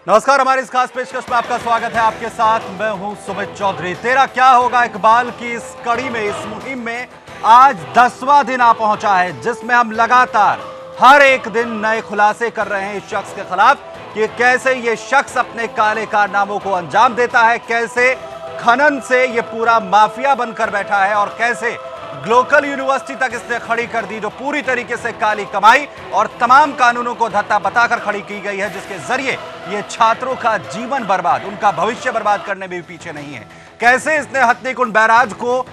नमस्कार, हमारी इस खास पेशकश में आपका स्वागत है। आपके साथ मैं हूं सुमित चौधरी। तेरा क्या होगा इकबाल की इस कड़ी में, इस मुहिम में आज 10वां दिन आ पहुंचा है, जिसमें हम लगातार हर एक दिन नए खुलासे कर रहे हैं इस शख्स के खिलाफ कि कैसे ये शख्स अपने काले कारनामों को अंजाम देता है, कैसे खनन से ये पूरा माफिया बनकर बैठा है और कैसे ग्लोकल यूनिवर्सिटी तक इसने खड़ी कर दी, जो पूरी तरीके से काली कमाई और तमाम कानूनों को धत्ता बताकर खड़ी की गई है, जिसके जरिए ये छात्रों का जीवन बर्बाद, उनका भविष्य बर्बाद करने में भी पीछे नहीं है। कैसे इसने हथनीकुंड बैराज को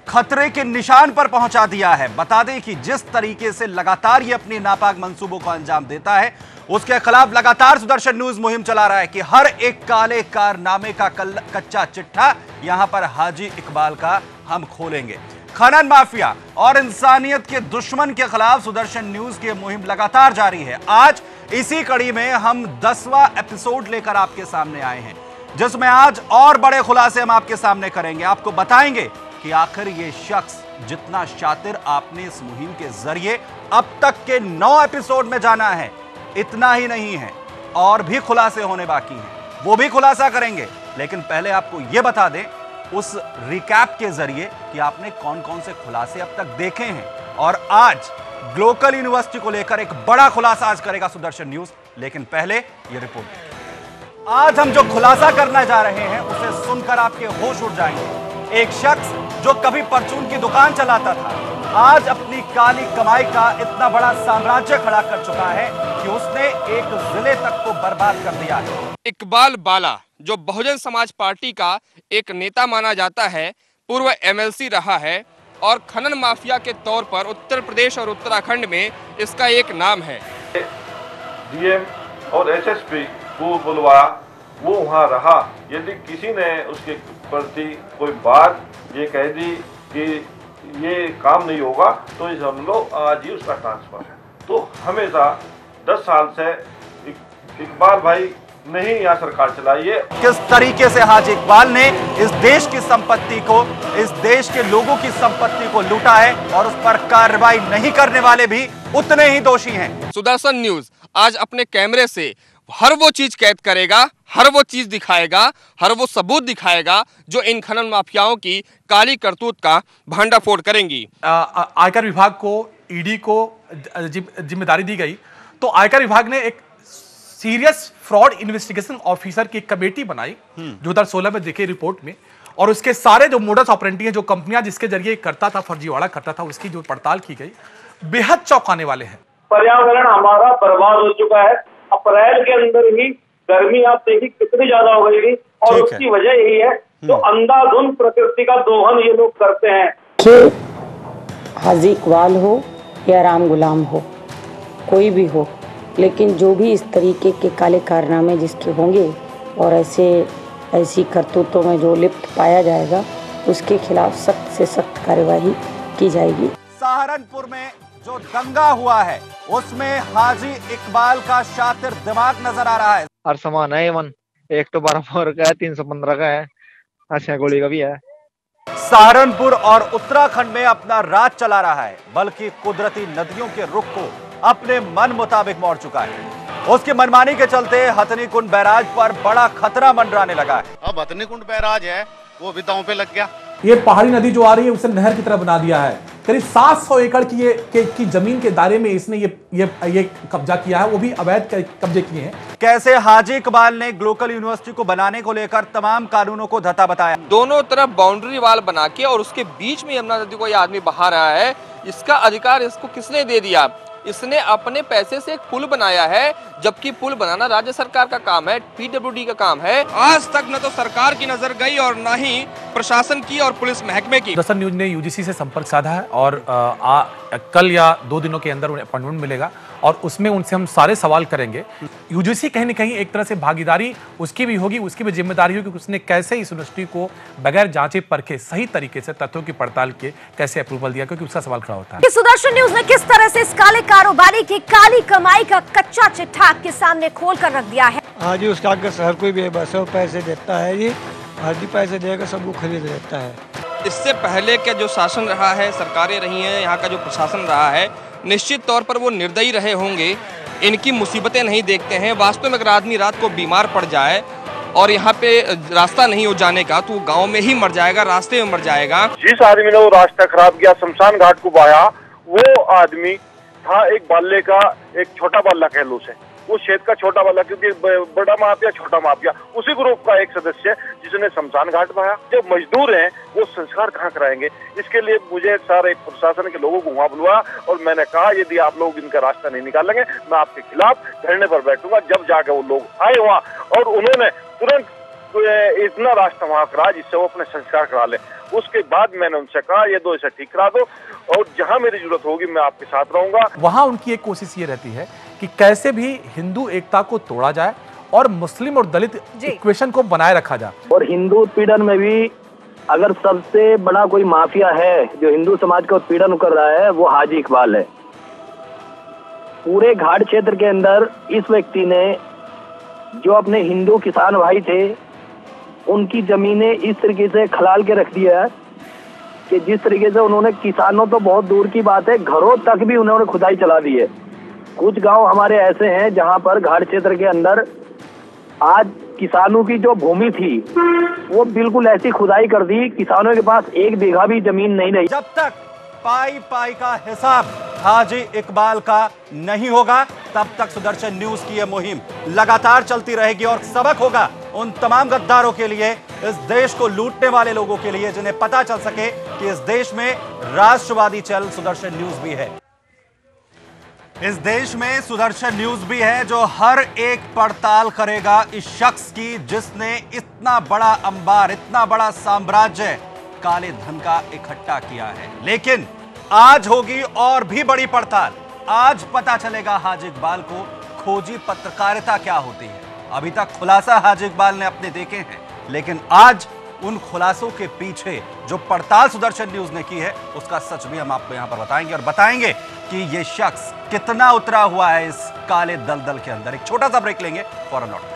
खतरे के निशान पर पहुंचा दिया है। बता दें कि जिस तरीके से लगातार ये अपनी नापाक मंसूबों को अंजाम देता है, उसके खिलाफ लगातार सुदर्शन न्यूज मुहिम चला रहा है कि हर एक काले कारनामे का कच्चा चिट्ठा यहां पर हाजी इकबाल का हम खोलेंगे। खनन माफिया और इंसानियत के दुश्मन के खिलाफ सुदर्शन न्यूज की मुहिम लगातार जारी है। आज इसी कड़ी में हम 10वां एपिसोड लेकर आपके सामने आए हैं, जिसमें आज और बड़े खुलासे हम आपके सामने करेंगे। आपको बताएंगे कि आखिर ये शख्स जितना शातिर आपने इस मुहिम के जरिए अब तक के 9 एपिसोड में जाना है, इतना ही नहीं है, और भी खुलासे होने बाकी हैं, वो भी खुलासा करेंगे। लेकिन पहले आपको यह बता दें उस रिकैप के जरिए कि आपने कौन कौन से खुलासे अब तक देखे हैं, और आज ग्लोकल यूनिवर्सिटी को लेकर एक बड़ा खुलासा आज करेगा सुदर्शन न्यूज। लेकिन पहले ये रिपोर्ट। आज हम जो खुलासा करना जा रहे हैं उसे सुनकर आपके होश उड़ जाएंगे। एक शख्स जो कभी परचून की दुकान चलाता था, आज अपनी काली कमाई का इतना बड़ा साम्राज्य खड़ा कर चुका है कि उसने एक जिले तक को बर्बाद कर दिया है। इकबाल बाला, जो बहुजन समाज पार्टी का एक नेता माना जाता है, पूर्व एमएलसी रहा है और खनन माफिया के तौर पर उत्तर प्रदेश और उत्तराखंड में इसका एक नाम है। डीएम और एसएसपी को बुलवा, वो वहाँ रहा। यदि किसी ने उसके प्रति कोई बात ये कह दी कि ये काम नहीं होगा, तो इस हम लोग आज ही उसका ट्रांसफर है। तो हमेशा 10 साल से इकबाल भाई नहीं यहाँ सरकार चलाई है। किस तरीके से हाजी इकबाल ने इस देश की संपत्ति को, इस देश के लोगों की संपत्ति को लूटा है, और उस पर कार्रवाई नहीं करने वाले भी उतने ही दोषी हैं। सुदर्शन न्यूज आज अपने कैमरे से हर वो चीज कैद करेगा, हर वो चीज दिखाएगा, हर वो सबूत दिखाएगा जो इन खनन माफियाओं की काली करतूत का भंडाफोड़ करेंगी। आयकर विभाग को, ईडी को जिम्मेदारी दी गई, तो आयकर विभाग ने एक सीरियस फ्रॉड इन्वेस्टिगेशन ऑफिसर की कमेटी बनाई 2016 में देखे रिपोर्ट में, और उसके सारे जो मोडस ऑपरेंडी है, जो कंपनियां जिसके जरिए करता था, फर्जीवाड़ा करता था, उसकी जो पड़ताल की गई, बेहद चौंकाने वाले हैं। पर्यावरण हमारा बर्बाद हो चुका है। अप्रैल के अंदर ही गर्मी आप देखिए कितनी ज्यादा हो गई थी, और उसकी वजह यही है जो अंधाधुंध प्रकृति का दोहन ये लोग करते हैं। हाजी इकबाल हो या राम गुलाम हो, कोई भी हो, लेकिन जो भी इस तरीके के काले कारनामे जिसके होंगे और ऐसी करतूतों में जो लिप्त पाया जाएगा, उसके खिलाफ सख्त से सख्त कार्यवाही की जाएगी। सहारनपुर में जो दंगा हुआ है, उसमें हाजी इकबाल का शातिर दिमाग नजर आ रहा है। हर सामान है एवन, एक तो 12 का है, 315 का है, 80 गोली का भी है। सहारनपुर और उत्तराखंड में अपना राज चला रहा है, बल्कि कुदरती नदियों के रुख को अपने मन मुताबिक मोड़ चुका है। उसकी मनमानी के चलते हथनीकुंड बैराज पर बड़ा खतरा मंडराने लगा है। अब हथनीकुंड बैराज है वो भी दांव पे लग गया। ये पहाड़ी नदी जो आ रही है उसे नहर की तरह बना दिया है। करीब 700 एकड़ की जमीन के दायरे में इसने ये कब्जा किया है, वो भी अवैध कब्जे किए हैं। कैसे हाजी इकबाल ने ग्लोकल यूनिवर्सिटी को बनाने को लेकर तमाम कानूनों को धत्ता बताया। दोनों तरफ बाउंड्री वाल बना के और उसके बीच में यमुना नदी को ये आदमी बहा रहा है। इसका अधिकार इसको किसने दे दिया? इसने अपने पैसे से एक पुल बनाया है, जबकि पुल बनाना राज्य सरकार का काम है, पीडब्ल्यूडी का काम है। आज तक न तो सरकार की नजर गई और न ही प्रशासन की और पुलिस महकमे की। सुदर्शन न्यूज ने यूजीसी से संपर्क साधा है, और कल या 2 दिनों के अंदर उन्हें अपॉइंटमेंट मिलेगा, और उसमें उनसे हम सारे सवाल करेंगे। यूजीसी कहीं न कहीं एक तरह से भागीदारी उसकी भी होगी, उसकी भी जिम्मेदारी होगी कि उसने कैसे इस यूनिवर्सिटी को बगैर जांचे परखे सही तरीके से तथ्यों की पड़ताल के कैसे अप्रूवल दिया, क्योंकि उसका सवाल खड़ा होता है। सुदर्शन न्यूज ने किस तरह से इस काले कारोबारी की काली कमाई का कच्चा चिट्ठा आपके सामने खोल कर रख दिया है। हाँ जी, उसका आगे शहर कोई भी बस पैसे देता है, ये हर जी पैसे देगा, सब वो खरीद लेता है। इससे पहले का जो शासन रहा है, सरकारें रही हैं, यहाँ का जो प्रशासन रहा है, निश्चित तौर पर वो निर्दयी रहे होंगे, इनकी मुसीबतें नहीं देखते हैं। वास्तव में अगर आदमी रात को बीमार पड़ जाए और यहाँ पे रास्ता नहीं हो जाने का तो गांव में ही मर जाएगा, रास्ते में मर जाएगा। जिस आदमी ने वो रास्ता खराब किया, शमशान घाट को बहाया, वो आदमी था एक बाल्य का, एक छोटा बाल्ला कह लो उसे, उस क्षेत्र का छोटा बाल्ला, क्योंकि बड़ा माफिया छोटा माफिया उसी ग्रुप का एक सदस्य जिसने शमशान घाट बहाया। जो मजदूर हैं वो संस्कार कहाँ कराएंगे? इसके लिए मुझे सारे प्रशासन के लोगों को वहाँ बुलवाया और मैंने कहा यदि आप लोग इनका रास्ता नहीं निकालेंगे मैं आपके खिलाफ धरने पर बैठूंगा। जब जाके वो लोग आए वहाँ और उन्होंने तुरंत इतना रास्ता वहाँ करा जिससे वो अपने संस्कार करा ले। उसके बाद मैंने उनसे कहा ये दो इसे ठीक करा दो और जहां मेरी जरूरत होगी मैं आपके साथ रहूंगा। वहां उनकी एक कोशिश ये रहती है कि कैसे भी हिंदू एकता को तोड़ा जाए और मुस्लिम और दलित इक्वेशन को बनाए रखा जाए। और हिंदू उत्पीड़न में भी अगर सबसे बड़ा कोई माफिया है जो हिंदू समाज का उत्पीड़न कर रहा है वो हाजी इकबाल है। पूरे घाट क्षेत्र के अंदर इस व्यक्ति ने जो अपने हिंदू किसान भाई थे उनकी जमीनें इस तरीके से खलाल के रख दिया है कि जिस तरीके से उन्होंने किसानों तो बहुत दूर की बात है, घरों तक भी उन्होंने खुदाई चला दी है। कुछ गांव हमारे ऐसे हैं जहां पर घाट क्षेत्र के अंदर आज किसानों की जो भूमि थी वो बिल्कुल ऐसी खुदाई कर दी, किसानों के पास एक बीघा भी जमीन नहीं रही। जब तक पाई पाई का हिसाब हाजी इकबाल का नहीं होगा तब तक सुदर्शन न्यूज की यह मुहिम लगातार चलती रहेगी और सबक होगा उन तमाम गद्दारों के लिए, इस देश को लूटने वाले लोगों के लिए, जिन्हें पता चल सके कि इस देश में राष्ट्रवादी चैनल सुदर्शन न्यूज भी है। इस देश में सुदर्शन न्यूज भी है जो हर एक पड़ताल करेगा इस शख्स की जिसने इतना बड़ा अंबार, इतना बड़ा साम्राज्य काले धन का इकट्ठा किया है। लेकिन आज होगी और भी बड़ी पड़ताल। आज पता चलेगा हाजी इकबाल को खोजी पत्रकारिता क्या होती है। अभी तक खुलासा हाजी इकबाल ने अपने देखे हैं, लेकिन आज उन खुलासों के पीछे जो पड़ताल सुदर्शन न्यूज ने की है उसका सच भी हम आपको यहां पर बताएंगे और बताएंगे कि यह शख्स कितना उतरा हुआ है इस काले दलदल के अंदर। एक छोटा सा ब्रेक लेंगे, फौरन लौट।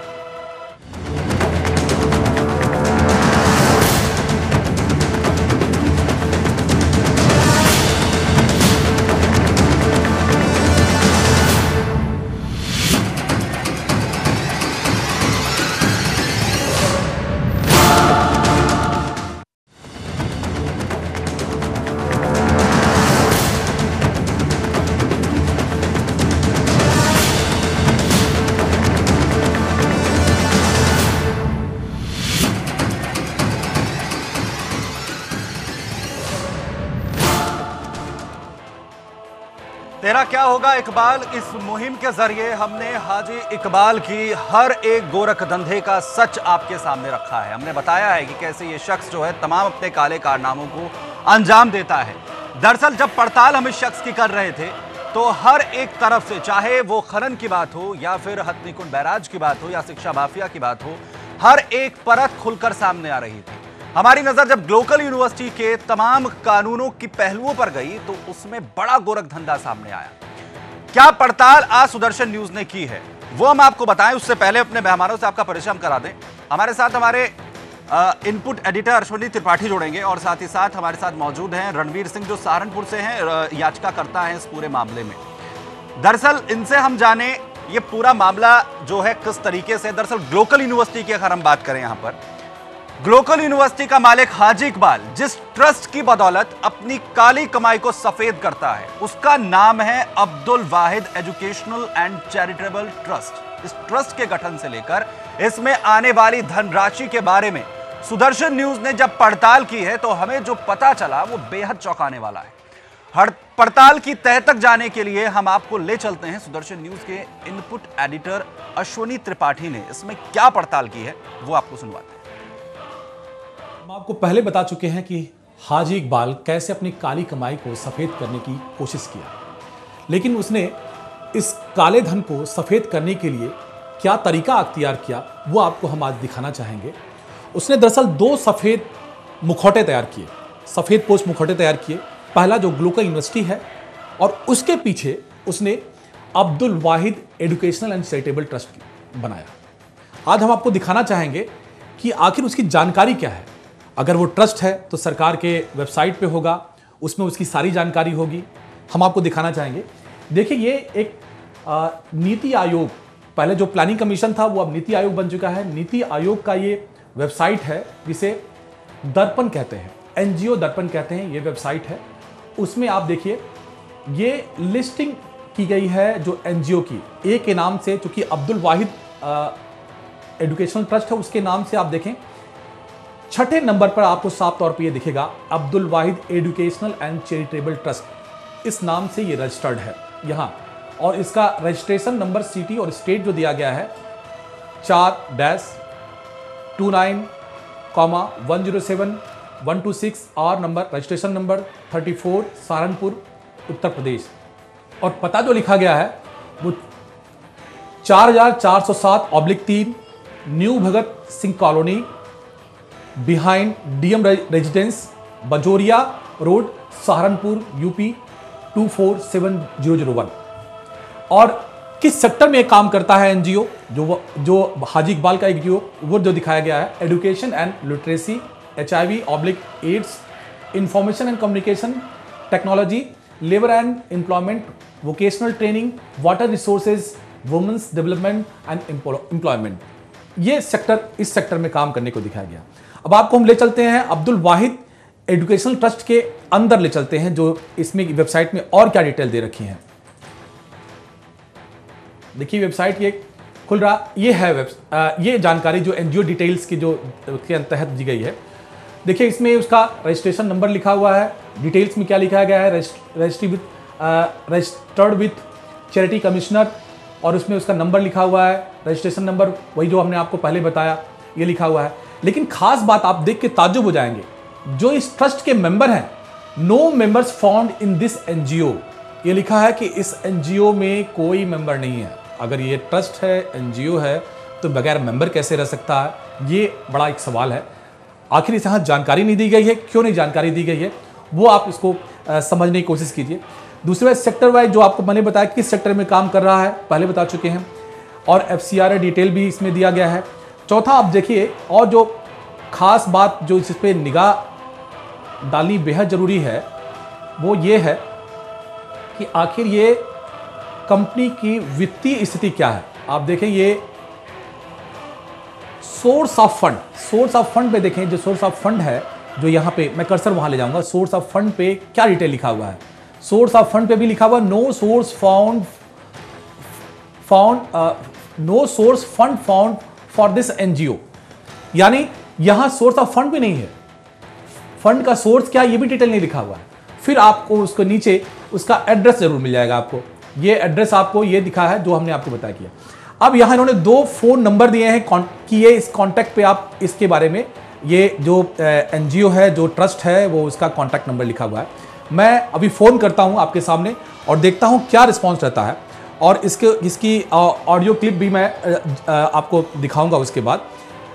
तेरा क्या होगा इकबाल, इस मुहिम के जरिए हमने हाजी इकबाल की हर एक गोरख धंधे का सच आपके सामने रखा है। हमने बताया है कि कैसे ये शख्स जो है तमाम अपने काले कारनामों को अंजाम देता है। दरअसल जब पड़ताल हम इस शख्स की कर रहे थे तो हर एक तरफ से, चाहे वो खनन की बात हो या फिर हथनीकुंड बैराज की बात हो या शिक्षा माफिया की बात हो, हर एक परत खुलकर सामने आ रही थी। हमारी नजर जब ग्लोकल यूनिवर्सिटी के तमाम कानूनों की पहलुओं पर गई तो उसमें बड़ा गोरख धंधा सामने आया। क्या पड़ताल आज सुदर्शन न्यूज ने की है वो हम आपको बताएं, उससे पहले अपने मेहमानों से आपका परिचय हम करा दें। हमारे साथ हमारे इनपुट एडिटर अश्विनी त्रिपाठी जुड़ेंगे और साथ ही साथ हमारे साथ मौजूद हैं रणवीर सिंह जो सहारनपुर से हैं, याचिकाकर्ता हैं इस पूरे मामले में। दरअसल इनसे हम जाने ये पूरा मामला जो है किस तरीके से। दरअसल ग्लोकल यूनिवर्सिटी की अगर हम बात करें, यहां पर ग्लोकल यूनिवर्सिटी का मालिक हाजी इकबाल जिस ट्रस्ट की बदौलत अपनी काली कमाई को सफेद करता है उसका नाम है Abdul Wahid educational and charitable trust. इस ट्रस्ट के गठन से लेकर इसमें आने वाली धनराशि के बारे में सुदर्शन न्यूज ने जब पड़ताल की है तो हमें जो पता चला वो बेहद चौंकाने वाला है। हर पड़ताल की तह तक जाने के लिए हम आपको ले चलते हैं सुदर्शन न्यूज के इनपुट एडिटर अश्विनी त्रिपाठी ने इसमें क्या पड़ताल की है वो आपको सुनवाते हैं। हम आपको पहले बता चुके हैं कि हाजी इकबाल कैसे अपनी काली कमाई को सफेद करने की कोशिश किया, लेकिन उसने इस काले धन को सफेद करने के लिए क्या तरीका अख्तियार किया वो आपको हम आज दिखाना चाहेंगे। उसने दरअसल दो सफेद मुखौटे तैयार किए, सफेद पोश मुखौटे तैयार किए। पहला जो ग्लोकल यूनिवर्सिटी है और उसके पीछे उसने Abdul Wahid educational and charitable trust बनाया। आज हम आपको दिखाना चाहेंगे कि आखिर उसकी जानकारी क्या है। अगर वो ट्रस्ट है तो सरकार के वेबसाइट पे होगा, उसमें उसकी सारी जानकारी होगी। हम आपको दिखाना चाहेंगे। देखिए ये एक नीति आयोग, पहले जो प्लानिंग कमीशन था वो अब नीति आयोग बन चुका है। नीति आयोग का ये वेबसाइट है जिसे दर्पण कहते हैं, एनजीओ दर्पण कहते हैं, ये वेबसाइट है। उसमें आप देखिए ये लिस्टिंग की गई है जो एनजीओ की, ए के नाम से, चूंकि अब्दुल वाहिद एजुकेशनल ट्रस्ट है उसके नाम से, आप देखें छठे नंबर पर आपको साफ तौर पे ये दिखेगा, Abdul Wahid educational and charitable trust, इस नाम से ये रजिस्टर्ड है यहाँ। और इसका रजिस्ट्रेशन नंबर सिटी और स्टेट जो दिया गया है 4-29,107-126 और number registration number 34 Saharanpur Uttar Pradesh. और पता जो लिखा गया है वो 4407/3 new Bhagat Singh colony behind DM residence Bajoria road Saharanpur UP 247001। और किस सेक्टर में काम करता है एनजीओ, जो हाजी इकबाल का एनजीओ वो जो दिखाया गया है, education and literacy, HIV/AIDS, information and communication technology, labour and employment, vocational training, water resources, women's development and employment. ये सेक्टर, इस सेक्टर में काम करने को दिखाया गया। अब आपको हम ले चलते हैं अब्दुल वाहिद एजुकेशनल ट्रस्ट के अंदर ले चलते हैं, जो इसमें वेबसाइट में और क्या डिटेल दे रखी है। देखिए वेबसाइट ये खुल रहा, ये है ये जानकारी जो एनजीओ डिटेल्स की जो के तहत दी गई है। देखिए इसमें उसका रजिस्ट्रेशन नंबर लिखा हुआ है, डिटेल्स में क्या लिखा गया है, रजिस्टर्ड विथ चैरिटी कमिश्नर, और उसमें उसका नंबर लिखा हुआ है, रजिस्ट्रेशन नंबर वही जो हमने आपको पहले बताया ये लिखा हुआ है। लेकिन खास बात आप देख के ताज्जुब हो जाएंगे, जो इस ट्रस्ट के मेंबर हैं, no members found in this NGO, ये लिखा है कि इस एनजीओ में कोई मेंबर नहीं है। अगर ये ट्रस्ट है, एनजीओ है, तो बगैर मेंबर कैसे रह सकता है, ये बड़ा एक सवाल है। आखिर इस यहाँ जानकारी नहीं दी गई है, क्यों नहीं जानकारी दी गई है, वो आप इसको समझने की कोशिश कीजिए। दूसरा सेक्टर वाइज जो आपको मैंने बताया किस सेक्टर में काम कर रहा है, पहले बता चुके हैं, और FCRA डिटेल भी इसमें दिया गया है। चौथा आप देखिए, और जो खास बात जो इस पे निगाह डालनी बेहद ज़रूरी है वो ये है कि आखिर ये कंपनी की वित्तीय स्थिति क्या है। आप देखें ये सोर्स ऑफ फंड पे देखें, जो सोर्स ऑफ फंड है, जो यहाँ पे मैं कर्सर वहाँ ले जाऊँगा, सोर्स ऑफ फंड पे क्या डिटेल लिखा हुआ है। सोर्स ऑफ फंड पे भी लिखा हुआ no source fund found for this NGO, यानी यहाँ सोर्स ऑफ फंड भी नहीं है, फंड का सोर्स क्या ये भी डिटेल नहीं लिखा हुआ है। फिर आपको उसको नीचे उसका एड्रेस जरूर मिल जाएगा आपको, ये एड्रेस आपको ये दिखा है जो हमने आपको बताया किया। अब यहाँ इन्होंने 2 फोन नंबर दिए हैं कि ये इस कॉन्टैक्ट पे आप इसके बारे में, ये जो एनजीओ है, जो ट्रस्ट है, वो उसका कॉन्टैक्ट नंबर लिखा हुआ है। मैं अभी फ़ोन करता हूँ आपके सामने और देखता हूँ क्या रिस्पॉन्स रहता है, और इसकी ऑडियो क्लिप भी मैं आपको दिखाऊंगा उसके बाद।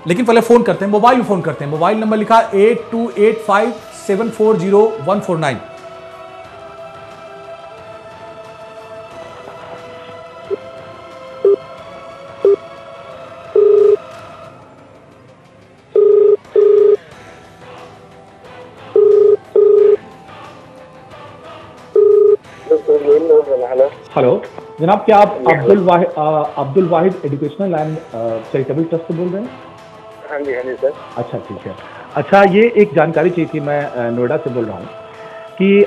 लेकिन पहले फ़ोन करते हैं, मोबाइल में फ़ोन करते हैं। मोबाइल नंबर लिखा 8285740149। हेलो जनाब, क्या आप Abdul Wahid educational and charitable trust से बोल रहे हैं? हाँ जी सर। अच्छा ठीक है। अच्छा, ये एक जानकारी चाहिए थी, मैं नोएडा से बोल रहा हूँ कि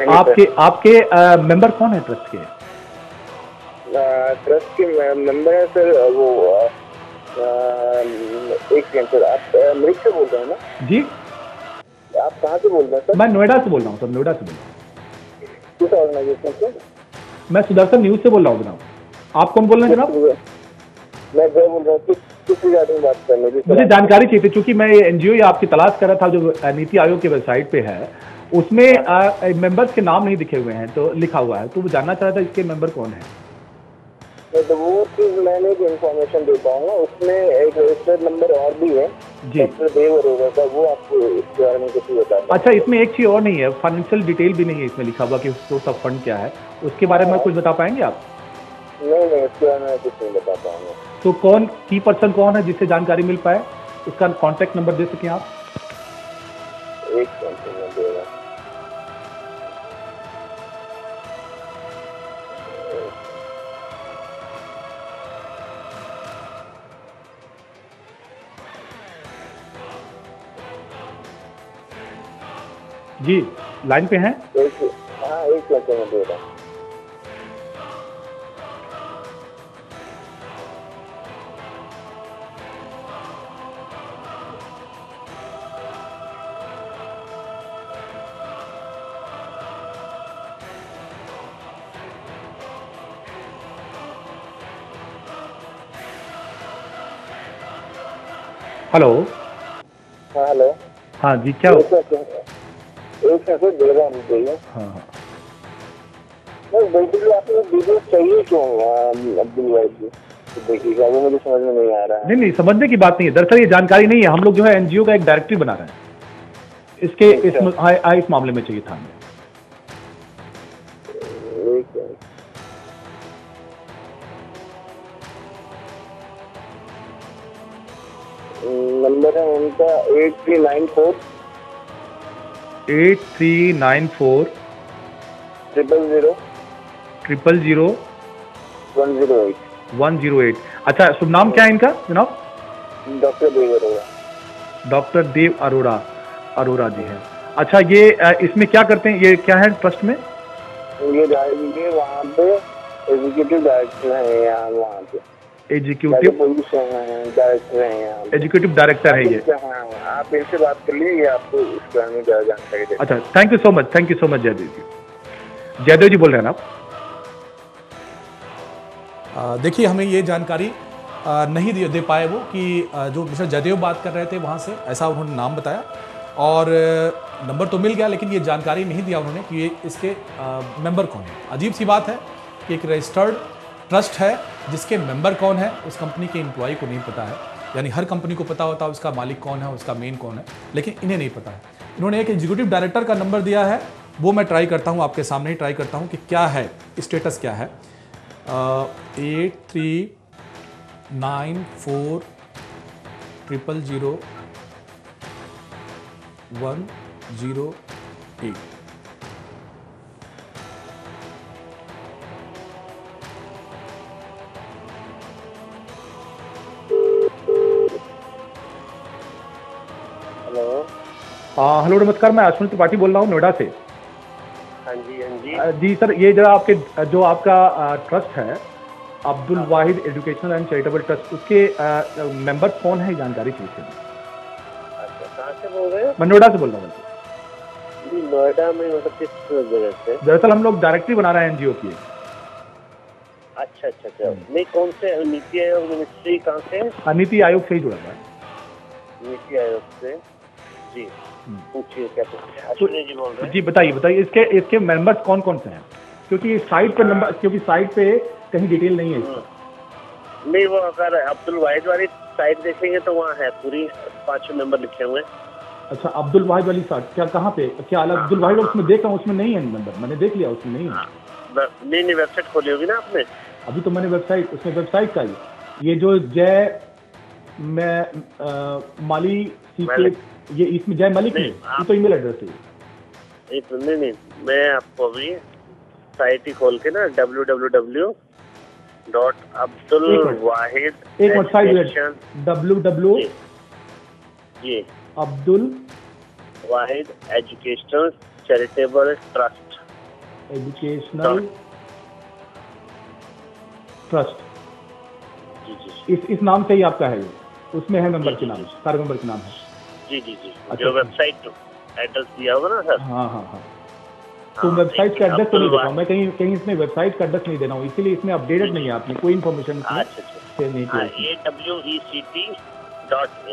आपके मेंबर कौन है ट्रस्ट के? ट्रस्ट के मेंबर है सर वो एक सेकंड सर, आप मिरिक से बोल रहे हैं ना जी? आप कहाँ से बोल रहे हैं सर? मैं नोएडा से बोल रहा हूँ सर, नोएडा से बोल रहा हूँ। किस ऑर्गेनाइजेशन से? मैं सुदर्शन न्यूज से बोल रहा हूँ जनाब। आप कौन बोल रहे हैं जनाब? मैं जय बोल रहा हूँ। किस रिगार्डिंग बात करनी है? मुझे जानकारी चाहिए थी, क्योंकि मैं एनजीओ आपकी तलाश कर रहा था जो नीति आयोग की वेबसाइट पे है, उसमें मेंबर्स के नाम नहीं दिखे हुए हैं, तो लिखा हुआ है, तो वो जानना चाह रहा था इसके मेंबर कौन है। तो वो चीज मैंने जो इन्फॉर्मेशन दे पाऊंगा, उसमें एक रजिस्टर्ड नंबर और भी है जी, देवर का, वो आपको इसके बारे में कुछ बता। अच्छा, इसमें एक चीज और नहीं है, फाइनेंशियल डिटेल भी नहीं है इसमें लिखा हुआ कि सोर्स ऑफ फंड क्या है, उसके बारे में कुछ बता पाएंगे आप? नहीं, इसके बारे में कुछ नहीं बता पाऊंगा। तो कौन की पर्सन कौन है जिससे जानकारी मिल पाए, उसका कॉन्टेक्ट नंबर दे सकें आप? एक सेकंड देगा। जी लाइन पे हैं? हाँ 1 लाख में दे रहा हूँ। हेलो। हाँ हेलो। हाँ जी क्या हो? 1 लाख दे रहा हूँ भैया। हाँ बेसिकली आपको वीडियो चाहिए क्यों अब्दुल भाई जी? तो देखिएगा वो मुझे समझ में नहीं आ रहा है। नहीं समझने की बात नहीं है, दरअसल ये जानकारी नहीं है। हम लोग जो है एनजीओ का एक डायरेक्टरी बना रहे हैं, इसके इस मामले में चाहिए था हमें। नंबर है उनका 8394 000 108। अच्छा शुभ नाम क्या है इनका जनाब? डॉक्टर देव अरोड़ा। डॉक्टर देव अरोड़ा जी हैं। अच्छा ये इसमें क्या करते हैं, ये क्या है ट्रस्ट में? ये वहाँ पे एग्जीक्यूटिव डायरेक्टर है यहाँ, वहाँ पे एग्जीक्यूटिव डायरेक्टर है यहाँ। एग्जीक्यूटिव डायरेक्टर है ये। आप इनसे बात कर लीजिए, आपको इस बारे में ज़्यादा जानकारी देंगे। अच्छा thank you so much Jaidev ji. Jaidev ji बोल रहे हैं आप? देखिए हमें ये जानकारी नहीं दे पाए वो कि जो मिस्टर जयदेव बात कर रहे थे वहाँ से, ऐसा उन्होंने नाम बताया और नंबर तो मिल गया, लेकिन ये जानकारी नहीं दिया उन्होंने कि ये इसके मेंबर कौन है। अजीब सी बात है कि एक रजिस्टर्ड ट्रस्ट है जिसके मेंबर कौन है उस कंपनी के एम्प्लॉय को नहीं पता है। यानी हर कंपनी को पता होता है उसका मालिक कौन है, उसका मेन कौन है, लेकिन इन्हें नहीं पता है। इन्होंने एक एग्जीक्यूटिव डायरेक्टर का नंबर दिया है, वो मैं ट्राई करता हूँ, आपके सामने ही ट्राई करता हूँ कि क्या है, स्टेटस क्या है। 8394 000 108। हेलो नमस्कार, मैं अश्विन त्रिपाठी बोल रहा हूँ नोएडा से। हाँ जी जी सर, ये जरा आपके जो आपका ट्रस्ट है Abdul Wahid educational and charitable trust, उसके मेंबर कौन है जानकारी चाहिए थी। अच्छा कहाँ से बोल रहे हैं? मैं नोएडा से बोल रहा हूँ। जी नोएडा में मतलब किस जगह से? दरअसल हम लोग डायरेक्टरी बना रहे हैं एनजीओ की। अच्छा नहीं कौन से नीति आयोग मिनिस्ट्री कहाँ से? नीति आयोग से ही जुड़ा हुआ है। नीति आयोग से जी। पूछिए क्या पूछिए। अश्विनी जी बोल रहे हैं। जी बताइए इसके मेंबर्स कौन कौन से हैं, क्योंकि साइट पे नंबर, क्योंकि साइट पे कहीं डिटेल नहीं है इसका। नहीं वो अगर अब्दुल वाहिद वाली साइट देखेंगे तो वहाँ है पूरी 5 मेंबर लिखे हुए। अच्छा अब्दुल वाहिद वाली साइट क्या कहाँ पे, क्या अलग अब्दुल वाहिद उसमें देख रहा हूँ, उसमें नहीं है नंबर, मैंने देख लिया उसमें नहीं है। नहीं वेबसाइट खोली होगी ना आपने? अभी तो मैंने वेबसाइट का ये जो जय माली सीके, ये इसमें जय मलिक है, ये तो ईमेल एड्रेस है। नहीं मैं आपको अभी साइट ही खोल के ना www.abdulwahid Abdul Wahid educational charitable trust इस नाम से ही आपका है, ये उसमें है मेंबर के नाम, सारे मेंबर के नाम है। जी अच्छा, जो वेबसाइट एड्रेस दिया होगा ना सर। हाँ तो वेबसाइट का एड्रेस तो नहीं देता हूँ मैं, कहीं इसमें वेबसाइट का एड्रेस नहीं देना हूँ, इसीलिए इसमें अपडेटेड नहीं है आपने कोई इन्फॉर्मेशन नहीं awec.in।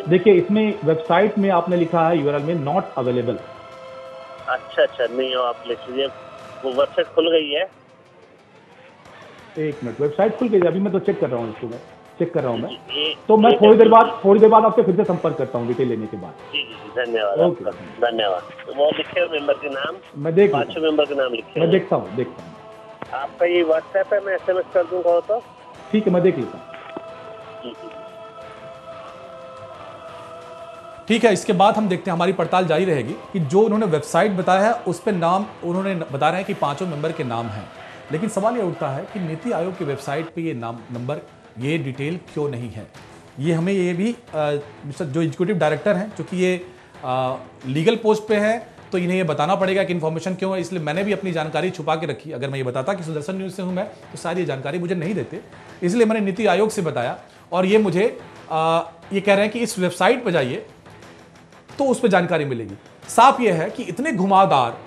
देखिए इसमें वेबसाइट में आपने लिखा है यूआरएल में नॉट अवेलेबल। अच्छा नहीं हो आप लिख लीजिए, वो वेबसाइट खुल गई है। एक मिनट, वेबसाइट खुल गई, अभी मैं तो चेक कर रहा हूँ इसको, चेक कर रहा हूँ मैं, तो मैं थोड़ी देर बाद आपसे फिर से संपर्क करता हूँ डिटेल लेने के बाद। जी धन्यवाद। धन्यवाद। वो लिखे हुए मेंबर के नाम, मैं देख 5 मेंबर के नाम लिखे, मैं देखता हूँ। आपका ये व्हाट्सएप है, मैं SMS कर दूंगा तो ठीक है, मैं देख लेता हूँ। ठीक है, इसके बाद हम देखते हैं, हमारी पड़ताल जारी रहेगी कि जो उन्होंने वेबसाइट बताया है उस पर नाम उन्होंने बता रहे हैं कि 5 मेंबर के नाम हैं, लेकिन सवाल ये उठता है कि नीति आयोग की वेबसाइट पे ये नाम नंबर ये डिटेल क्यों नहीं है। ये हमें ये भी जो एग्जीक्यूटिव डायरेक्टर हैं, चूँकि ये लीगल पोस्ट पे है तो तो इन्हें ये बताना पड़ेगा कि इन्फॉर्मेशन क्यों है, इसलिए मैंने भी अपनी जानकारी छुपा के रखी। अगर मैं ये बताता कि सुदर्शन न्यूज़ से हूँ मैं, तो सारी ये जानकारी मुझे नहीं देते, इसलिए मैंने नीति आयोग से बताया। और ये मुझे ये कह रहे हैं कि इस वेबसाइट पर जाइए तो उस पर जानकारी मिलेगी। साफ ये है कि इतने घुमावदार,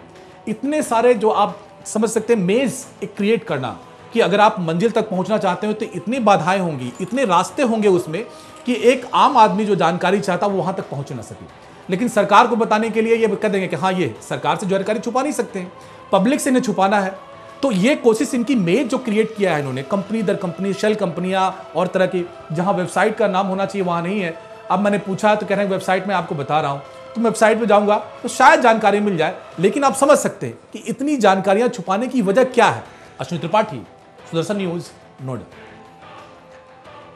इतने सारे जो आप समझ सकते हैं मेज एक क्रिएट करना, कि अगर आप मंजिल तक पहुंचना चाहते हो तो इतनी बाधाएं होंगी, इतने रास्ते होंगे उसमें कि एक आम आदमी जो जानकारी चाहता वो वहां तक पहुंच ना सके। लेकिन सरकार को बताने के लिए ये कह देंगे कि हाँ, ये सरकार से जानकारी छुपा नहीं सकते हैं, पब्लिक से इन्हें छुपाना है। तो ये कोशिश इनकी मेज जो क्रिएट किया है इन्होंने, कंपनी दर कंपनी, शेल कंपनियां और तरह की, जहां वेबसाइट का नाम होना चाहिए वहां नहीं है। अब मैंने पूछा तो कह रहे हैं वेबसाइट में आपको बता रहा हूं, तो वेबसाइट पे जाऊंगा तो शायद जानकारी मिल जाए। लेकिन आप समझ सकते हैं कि इतनी जानकारियां छुपाने की वजह क्या है। अश्विनी त्रिपाठी, सुदर्शन न्यूज, नोएडा।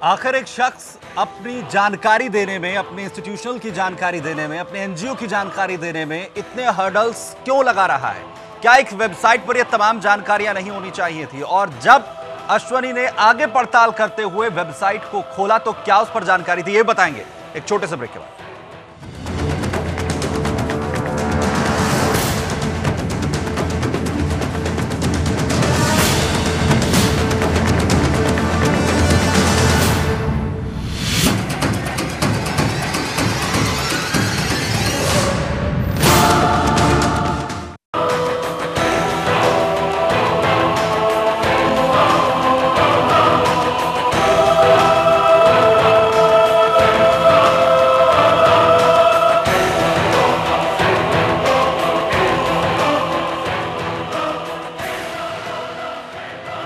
आखिर एक शख्स अपनी जानकारी देने में, अपने इंस्टीट्यूशनल की जानकारी देने में, अपने एनजीओ की जानकारी देने में इतने हर्डल्स क्यों लगा रहा है? क्या एक वेबसाइट पर यह तमाम जानकारियां नहीं होनी चाहिए थी? और जब अश्वनी ने आगे पड़ताल करते हुए वेबसाइट को खोला तो क्या उस पर जानकारी थी, ये बताएंगे एक छोटे से ब्रेक के बाद।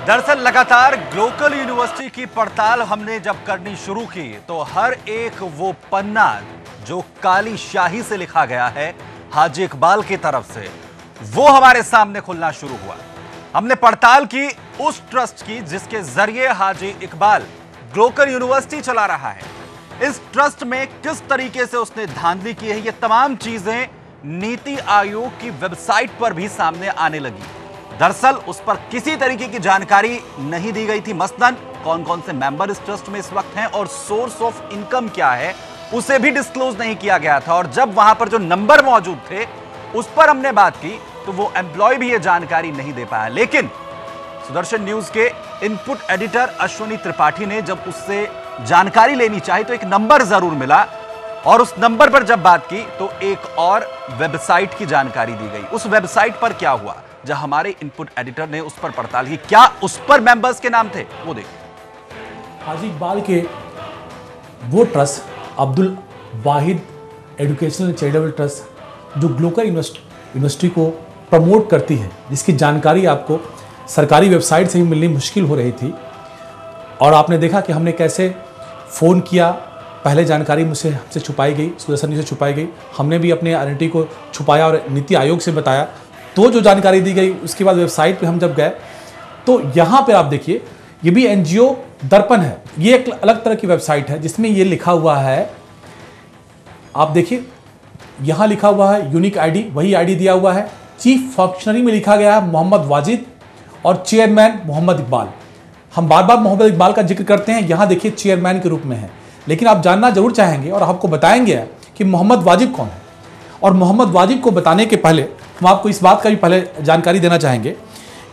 दरअसल लगातार ग्लोकल यूनिवर्सिटी की पड़ताल हमने जब करनी शुरू की तो हर एक वो पन्ना जो काली शाही से लिखा गया है हाजी इकबाल की तरफ से, वो हमारे सामने खुलना शुरू हुआ। हमने पड़ताल की उस ट्रस्ट की जिसके जरिए हाजी इकबाल ग्लोकल यूनिवर्सिटी चला रहा है। इस ट्रस्ट में किस तरीके से उसने धांधली की है, ये तमाम चीजें नीति आयोग की वेबसाइट पर भी सामने आने लगी। दरअसल उस पर किसी तरीके की जानकारी नहीं दी गई थी। मसलन कौन कौन से मेंबर इस ट्रस्ट में इस वक्त हैं और सोर्स ऑफ इनकम क्या है, उसे भी डिस्क्लोज नहीं किया गया था। और जब वहां पर जो नंबर मौजूद थे उस पर हमने बात की तो वो एम्प्लॉय भी ये जानकारी नहीं दे पाया। लेकिन सुदर्शन न्यूज के इनपुट एडिटर अश्वनी त्रिपाठी ने जब उससे जानकारी लेनी चाही तो एक नंबर जरूर मिला, और उस नंबर पर जब बात की तो एक और वेबसाइट की जानकारी दी गई। उस वेबसाइट पर क्या हुआ, जब हमारे इनपुट एडिटर ने उस पर पड़ताल की, क्या उस पर मेंबर्स के नाम थे, वो देखिए। हाजी इकबाल के वो trust, Abdul Wahid educational charitable trust, जो ग्लोकल यूनिवर्सिटी को प्रमोट करती है, जिसकी जानकारी आपको सरकारी वेबसाइट से भी मिलनी मुश्किल हो रही थी। और आपने देखा कि हमने कैसे फ़ोन किया, पहले जानकारी हमसे छुपाई गई, सुदर्शन न्यूज़ से छुपाई गई, हमने भी अपने आइडेंटिटी को छुपाया और नीति आयोग से बताया, तो जो जानकारी दी गई उसके बाद वेबसाइट पे हम जब गए तो यहाँ पे आप देखिए ये भी एनजीओ दर्पण है। ये एक अलग तरह की वेबसाइट है जिसमें ये लिखा हुआ है, आप देखिए यहाँ लिखा हुआ है यूनिक आईडी, वही आईडी दिया हुआ है। चीफ फंक्शनरी में लिखा गया है मोहम्मद वाजिद और चेयरमैन मोहम्मद इकबाल। हम बार बार मोहम्मद इकबाल का जिक्र करते हैं, यहाँ देखिए चेयरमैन के रूप में है। लेकिन आप जानना जरूर चाहेंगे और आपको बताएंगे कि मोहम्मद वाजिद कौन है। और मोहम्मद वाजिद को बताने के पहले हम आपको इस बात का भी पहले जानकारी देना चाहेंगे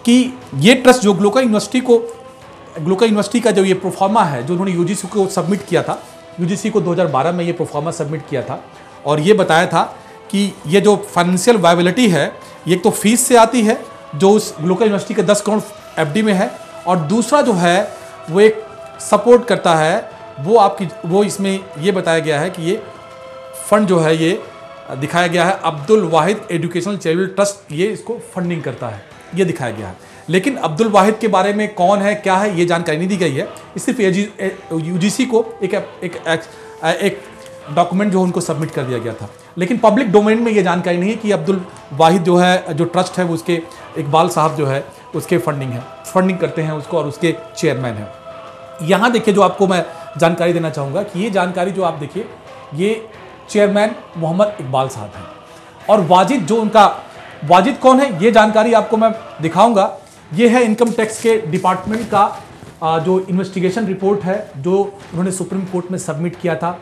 कि ये ट्रस्ट जो ग्लोकल यूनिवर्सिटी का जो ये प्रोफार्मा है, जो उन्होंने यूजीसी को सबमिट किया था, यूजीसी को 2012 में ये प्रोफार्मा सबमिट किया था और ये बताया था कि ये जो फाइनेंशियल वायबिलिटी है, ये तो फीस से आती है जो उस ग्लोकल यूनिवर्सिटी के 10 करोड़ एफडी में है, और दूसरा जो है वो एक सपोर्ट करता है, वो इसमें ये बताया गया है कि ये फंड जो है ये दिखाया गया है Abdul Wahid educational charitable trust, ये इसको फंडिंग करता है, ये दिखाया गया है। लेकिन अब्दुल वाहिद के बारे में कौन है, क्या है, ये जानकारी नहीं दी गई है। सिर्फ यूजीसी को एक डॉक्यूमेंट जो उनको सबमिट कर दिया गया था, लेकिन पब्लिक डोमेन में ये जानकारी नहीं है कि अब्दुल वाहिद जो है, जो ट्रस्ट है, वो उसके इकबाल साहब जो है उसके फंडिंग करते हैं उसको और उसके चेयरमैन हैं। यहाँ देखिए जो आपको मैं जानकारी देना चाहूँगा कि ये जानकारी जो आप देखिए, ये चेयरमैन मोहम्मद इकबाल साहब हैं, और वाजिद जो उनका, वाजिद कौन है ये जानकारी आपको मैं दिखाऊंगा। ये है इनकम टैक्स के डिपार्टमेंट का जो इन्वेस्टिगेशन रिपोर्ट है जो उन्होंने सुप्रीम कोर्ट में सबमिट किया था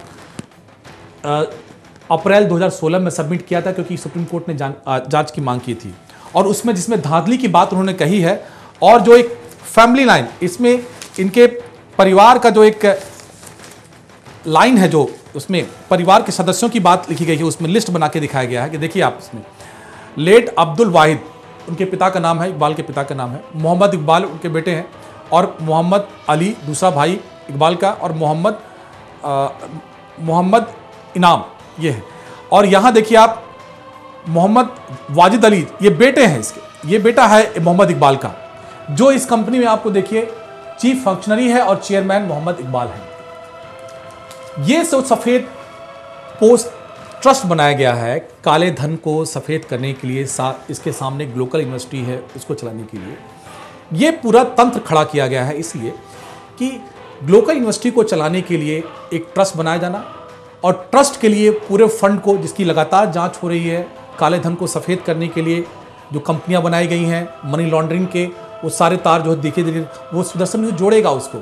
अप्रैल 2016 में सबमिट किया था, क्योंकि सुप्रीम कोर्ट ने जांच की मांग की थी। और उसमें जिसमें धांधली की बात उन्होंने कही है, और जो एक फैमिली लाइन, इसमें इनके परिवार का जो एक लाइन है, जो उसमें परिवार के सदस्यों की बात लिखी गई है, उसमें लिस्ट बना के दिखाया गया है कि देखिए आप इसमें लेट अब्दुल वाहिद उनके पिता का नाम है, इकबाल के पिता का नाम है, मोहम्मद इकबाल उनके बेटे हैं, और मोहम्मद अली दूसरा भाई इकबाल का, और मोहम्मद इनाम ये है। और यहाँ देखिए आप मोहम्मद वाजिद अली, ये बेटे हैं इसके, ये बेटा है मोहम्मद इकबाल का, जो इस कंपनी में आपको देखिए चीफ फंक्शनरी है और चेयरमैन मोहम्मद इकबाल है। ये सफेद पोस्ट ट्रस्ट बनाया गया है काले धन को सफेद करने के लिए, इसके सामने ग्लोकल यूनिवर्सिटी है उसको चलाने के लिए। ये पूरा तंत्र खड़ा किया गया है इसलिए कि ग्लोकल यूनिवर्सिटी को चलाने के लिए एक ट्रस्ट बनाया जाना, और ट्रस्ट के लिए पूरे फंड को, जिसकी लगातार जांच हो रही है, काले धन को सफ़ेद करने के लिए जो कंपनियां बनाई गई हैं, मनी लॉन्ड्रिंग के वो सारे तार जो देखे धीरे वो सुदर्शन न्यूज़ जोड़ेगा उसको।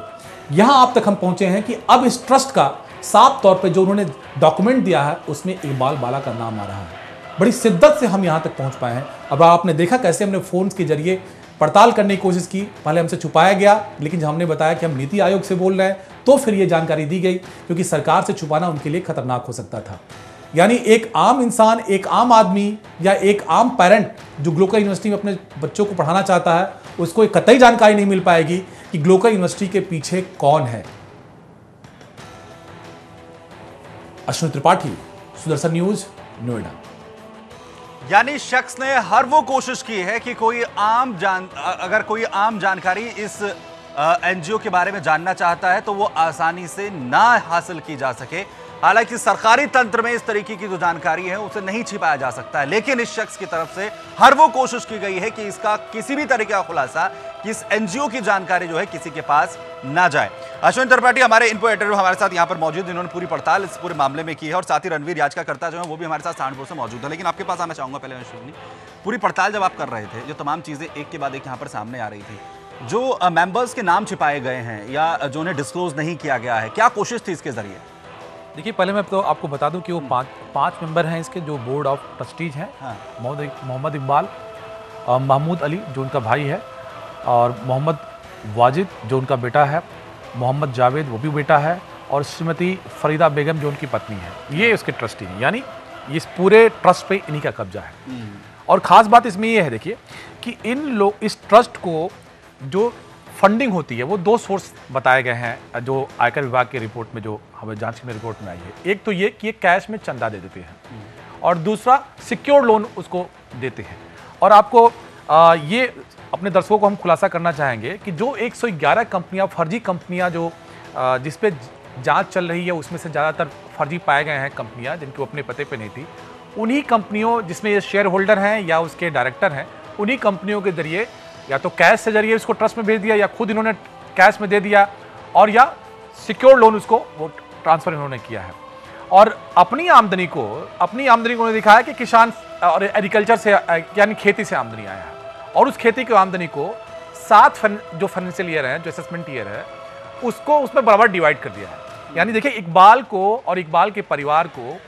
यहाँ आप तक हम पहुँचे हैं कि अब इस ट्रस्ट का साफ तौर पे जो उन्होंने डॉक्यूमेंट दिया है उसमें इकबाल बाला का नाम आ रहा है। बड़ी शिद्दत से हम यहाँ तक पहुँच पाए हैं। अब आपने देखा कैसे हमने फ़ोन के जरिए पड़ताल करने की कोशिश की, पहले हमसे छुपाया गया, लेकिन जब हमने बताया कि हम नीति आयोग से बोल रहे हैं तो फिर ये जानकारी दी गई, क्योंकि सरकार से छुपाना उनके लिए खतरनाक हो सकता था। यानी एक आम इंसान, एक आम आदमी या एक आम पेरेंट जो ग्लोकल यूनिवर्सिटी में अपने बच्चों को पढ़ाना चाहता है, उसको एक कतई जानकारी नहीं मिल पाएगी कि ग्लोकल यूनिवर्सिटी के पीछे कौन है। अश्विनी त्रिपाठी, सुदर्शन न्यूज, नोएडा। यानी शख्स ने हर वो कोशिश की है कि अगर कोई आम जानकारी इस एनजीओ के बारे में जानना चाहता है तो वो आसानी से ना हासिल की जा सके। हालांकि सरकारी तंत्र में इस तरीके की जो जानकारी है उसे नहीं छिपाया जा सकता है, लेकिन इस शख्स की तरफ से हर वो कोशिश की गई है कि इसका किसी भी तरीके का खुलासा, कि इस एनजीओ की जानकारी जो है किसी के पास ना जाए। अश्विनी त्रिपाठी हमारे इन्फो एडिटर हमारे साथ यहाँ पर मौजूद, इन्होंने पूरी पड़ताल इस पूरे मामले में की है, और साथ ही रणवीर याचिकाकर्ता जो है वो भी हमारे साथ सहारनपुर से मौजूद है। लेकिन आपके पास आना चाहूंगा पहले अश्विनी, पूरी पड़ताल जब आप कर रहे थे, जो तमाम चीजें एक के बाद एक यहाँ पर सामने आ रही थी, जो मेंबर्स के नाम छिपाए गए हैं या जो उन्हें डिस्क्लोज नहीं किया गया है, क्या कोशिश थी इसके जरिए? देखिए, पहले मैं तो आपको बता दूं कि वो पांच मेंबर हैं इसके, जो बोर्ड ऑफ ट्रस्टीज हैं। मोहम्मद इकबाल, महमूद अली जो उनका भाई है, और मोहम्मद वाजिद जो उनका बेटा है, मोहम्मद जावेद वो भी बेटा है, और श्रीमती फरीदा बेगम जो उनकी पत्नी है, ये उसके ट्रस्टी हैं। यानी इस पूरे ट्रस्ट पे इन्हीं का कब्जा है। और ख़ास बात इसमें ये है, देखिए कि इस ट्रस्ट को जो फंडिंग होती है वो दो सोर्स बताए गए हैं, जो आयकर विभाग की रिपोर्ट में, जो हमें जांच में रिपोर्ट में आई है। एक तो ये कि ये कैश में चंदा दे देते हैं, और दूसरा सिक्योर्ड लोन उसको देते हैं। और आपको ये अपने दर्शकों को हम खुलासा करना चाहेंगे कि जो 111 कंपनियां, फर्जी कंपनियां जो जिस पे जांच चल रही है, उसमें से ज़्यादातर फर्जी पाए गए हैं कंपनियां जिनके अपने पते पे नहीं थी। उन्हीं कंपनियों जिसमें ये शेयर होल्डर हैं या उसके डायरेक्टर हैं, उन्हीं कंपनियों के जरिए या तो कैश से जरिए इसको ट्रस्ट में भेज दिया, या खुद इन्होंने कैश में दे दिया, और या सिक्योर लोन उसको वो ट्रांसफर इन्होंने किया है। और अपनी आमदनी को उन्होंने दिखाया कि किसान और एग्रीकल्चर से, यानी खेती से आमदनी आया है, और उस खेती की आमदनी को 7 जो फाइनेंशियल ईयर है, जो असेसमेंट ईयर है, उसको उसमें बराबर डिवाइड कर दिया है। यानी देखिए, इकबाल को और इकबाल के परिवार को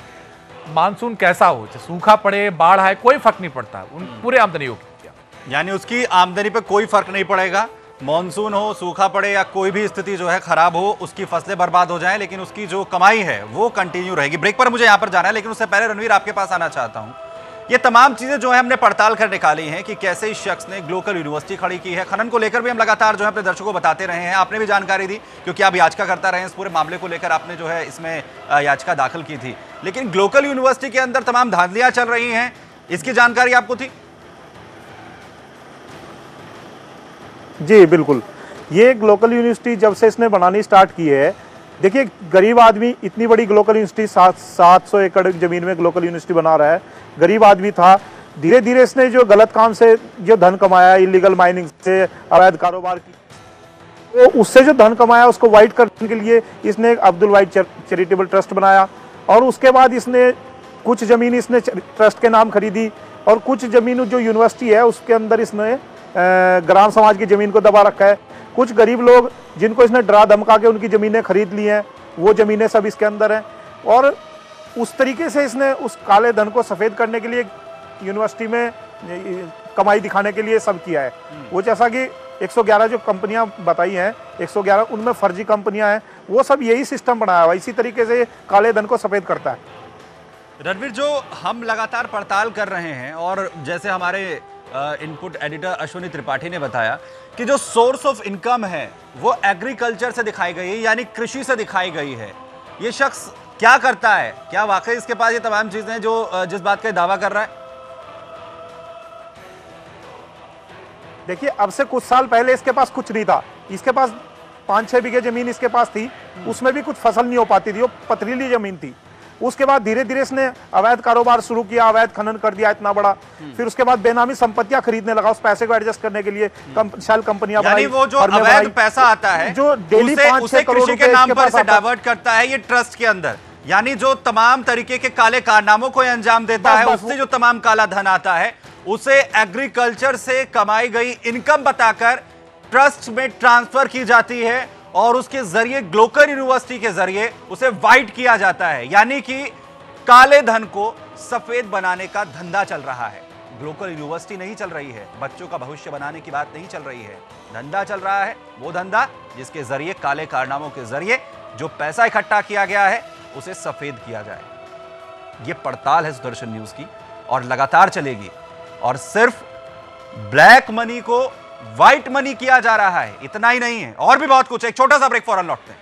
मानसून कैसा हो, सूखा पड़े, बाढ़ आए, कोई फर्क नहीं पड़ता, उन पूरे आमदनी को। यानी उसकी आमदनी पे कोई फर्क नहीं पड़ेगा, मॉनसून हो, सूखा पड़े या कोई भी स्थिति जो है खराब हो, उसकी फसलें बर्बाद हो जाएं, लेकिन उसकी जो कमाई है वो कंटिन्यू रहेगी। ब्रेक पर मुझे यहाँ पर जाना है, लेकिन उससे पहले रणवीर आपके पास आना चाहता हूँ। ये तमाम चीजें जो है हमने पड़ताल कर निकाली हैं कि कैसे इस शख्स ने ग्लोकल यूनिवर्सिटी खड़ी की है। खनन को लेकर भी हम लगातार जो है अपने दर्शकों को बताते रहे हैं, आपने भी जानकारी दी क्योंकि आप याचिका करता रहे हैं इस पूरे मामले को लेकर, आपने जो है इसमें याचिका दाखिल की थी। लेकिन ग्लोकल यूनिवर्सिटी के अंदर तमाम धांधलियां चल रही हैं, इसकी जानकारी आपको थी? जी बिल्कुल, ये ग्लोकल यूनिवर्सिटी जब से इसने बनानी स्टार्ट की है, देखिए गरीब आदमी इतनी बड़ी ग्लोकल यूनिवर्सिटी 700 एकड़ जमीन में ग्लोकल यूनिवर्सिटी बना रहा है, गरीब आदमी था। धीरे धीरे इसने जो गलत काम से जो धन कमाया, इलीगल माइनिंग से, अवैध कारोबार की, तो उससे जो धन कमाया उसको वाइट करने के लिए इसने एक अब्दुल वाहिद चैरिटेबल ट्रस्ट बनाया, और उसके बाद इसने कुछ ज़मीन इसने ट्रस्ट के नाम खरीदी, और कुछ ज़मीन जो यूनिवर्सिटी है उसके अंदर इसने ग्राम समाज की ज़मीन को दबा रखा है। कुछ गरीब लोग जिनको इसने डरा धमका के उनकी ज़मीनें खरीद ली हैं, वो ज़मीनें सब इसके अंदर हैं। और उस तरीके से इसने उस काले धन को सफ़ेद करने के लिए यूनिवर्सिटी में कमाई दिखाने के लिए सब किया है। वो जैसा कि 111 जो कंपनियां बताई हैं, 111 उनमें फर्जी कंपनियां हैं, वो सब यही सिस्टम बनाया हुआ, इसी तरीके से काले धन को सफ़ेद करता है। रणवीर, जो हम लगातार पड़ताल कर रहे हैं और जैसे हमारे इनपुट एडिटर अश्विनी त्रिपाठी ने बताया कि जो सोर्स ऑफ इनकम है वो एग्रीकल्चर से दिखाई गई है, यानी कृषि से दिखाई गई है। ये शख्स क्या करता है? क्या वाकई इसके पास ये तमाम चीजें जो जिस बात का दावा कर रहा है? देखिए, अब से कुछ साल पहले इसके पास कुछ नहीं था। इसके पास 5-6 बीघे जमीन इसके पास थी, उसमें भी कुछ फसल नहीं हो पाती थी, वो पथरीली जमीन थी। उसके बाद धीरे धीरे इसने अवैध कारोबार शुरू किया, अवैध खनन कर दिया इतना बड़ा। फिर उसके बाद बेनामी संपत्तियां खरीदने लगा, उस पैसे को एडजस्ट करने के लिए शेल कंपनियां बनाई। वो जो अवैध पैसा आता है जो डेली 5-6 करोड़ रुपए के नाम पर से डाइवर्ट करता है ये ट्रस्ट के अंदर, यानी जो तमाम तरीके के काले कारनामों को अंजाम देता है, उससे जो तमाम काला धन आता है उसे एग्रीकल्चर से कमाई गई इनकम बताकर ट्रस्ट में ट्रांसफर की जाती है और उसके जरिए ग्लोकर यूनिवर्सिटी के जरिए उसे वाइट किया जाता है। यानी कि काले धन को सफेद बनाने का धंधा चल रहा है। ग्लोकर यूनिवर्सिटी नहीं चल रही है, बच्चों का भविष्य बनाने की बात नहीं चल रही है, धंधा चल रहा है, वो धंधा जिसके जरिए काले कारनामों के जरिए जो पैसा इकट्ठा किया गया है उसे सफेद किया जाए। ये पड़ताल है सुदर्शन न्यूज की और लगातार चलेगी और सिर्फ ब्लैक मनी को व्हाइट मनी किया जा रहा है, इतना ही नहीं है, और भी बहुत कुछ है। एक छोटा सा ब्रेक, फौरन लौटते हैं।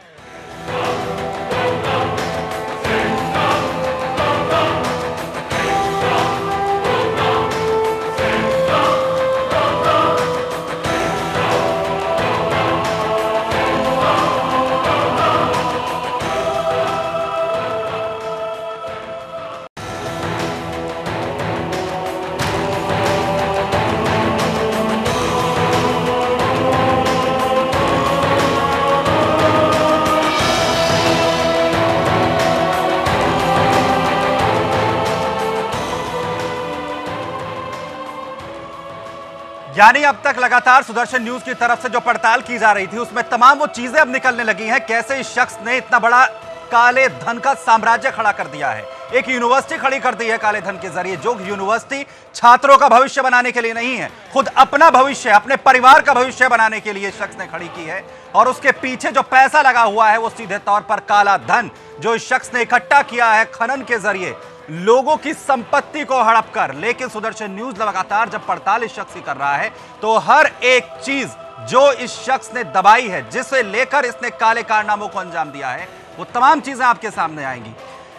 यानी अब तक लगातार सुदर्शन न्यूज की तरफ से जो पड़ताल की जा रही थी उसमें तमाम वो चीजें अब निकलने लगी हैं। कैसे इस शख्स ने इतना बड़ा काले धन का साम्राज्य खड़ा कर दिया है, एक यूनिवर्सिटी खड़ी कर दी है काले धन के जरिए, जो यूनिवर्सिटी छात्रों का भविष्य बनाने के लिए नहीं है, खुद अपना भविष्य, अपने परिवार का भविष्य बनाने के लिए शख्स ने खड़ी की है। और उसके पीछे जो पैसा लगा हुआ है वो सीधे तौर पर काला धन जो इस शख्स ने इकट्ठा किया है खनन के जरिए, लोगों की संपत्ति को हड़प कर। लेकिन सुदर्शन न्यूज लगातार जब पड़ताल इस शख्स की कर रहा है तो हर एक चीज जो इस शख्स ने दबाई है, जिसे लेकर इसने काले कारनामों को अंजाम दिया है, वो तमाम चीजें आपके सामने आएंगी।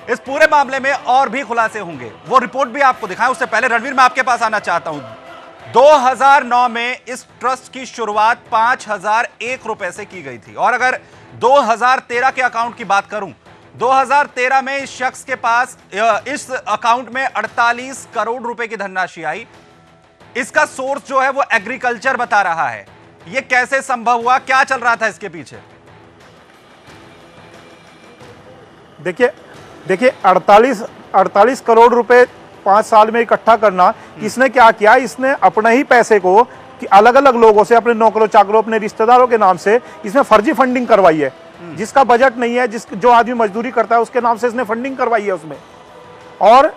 इस पूरे मामले में और भी खुलासे होंगे, वो रिपोर्ट भी आपको दिखाएं। उससे पहले रणवीर, मैं आपके पास आना चाहता हूं। 2009 में इस ट्रस्ट की शुरुआत 5,001 रुपए से की गई थी और अगर 2013 के अकाउंट की बात करूं, 2013 में इस शख्स के पास इस अकाउंट में 48 करोड़ रुपए की धनराशि आई। इसका सोर्स जो है वो एग्रीकल्चर बता रहा है। ये कैसे संभव हुआ, क्या चल रहा था इसके पीछे? देखिए 48 करोड़ रुपए 5 साल में इकट्ठा करना, इसने क्या किया, इसने अपने ही पैसे को कि अलग अलग लोगों से, अपने नौकरों चाकरों, अपने रिश्तेदारों के नाम से इसने फर्जी फंडिंग करवाई है। जिसका बजट नहीं है, जो आदमी मजदूरी करता है उसके नाम से इसने फंडिंग करवाई है उसमें। और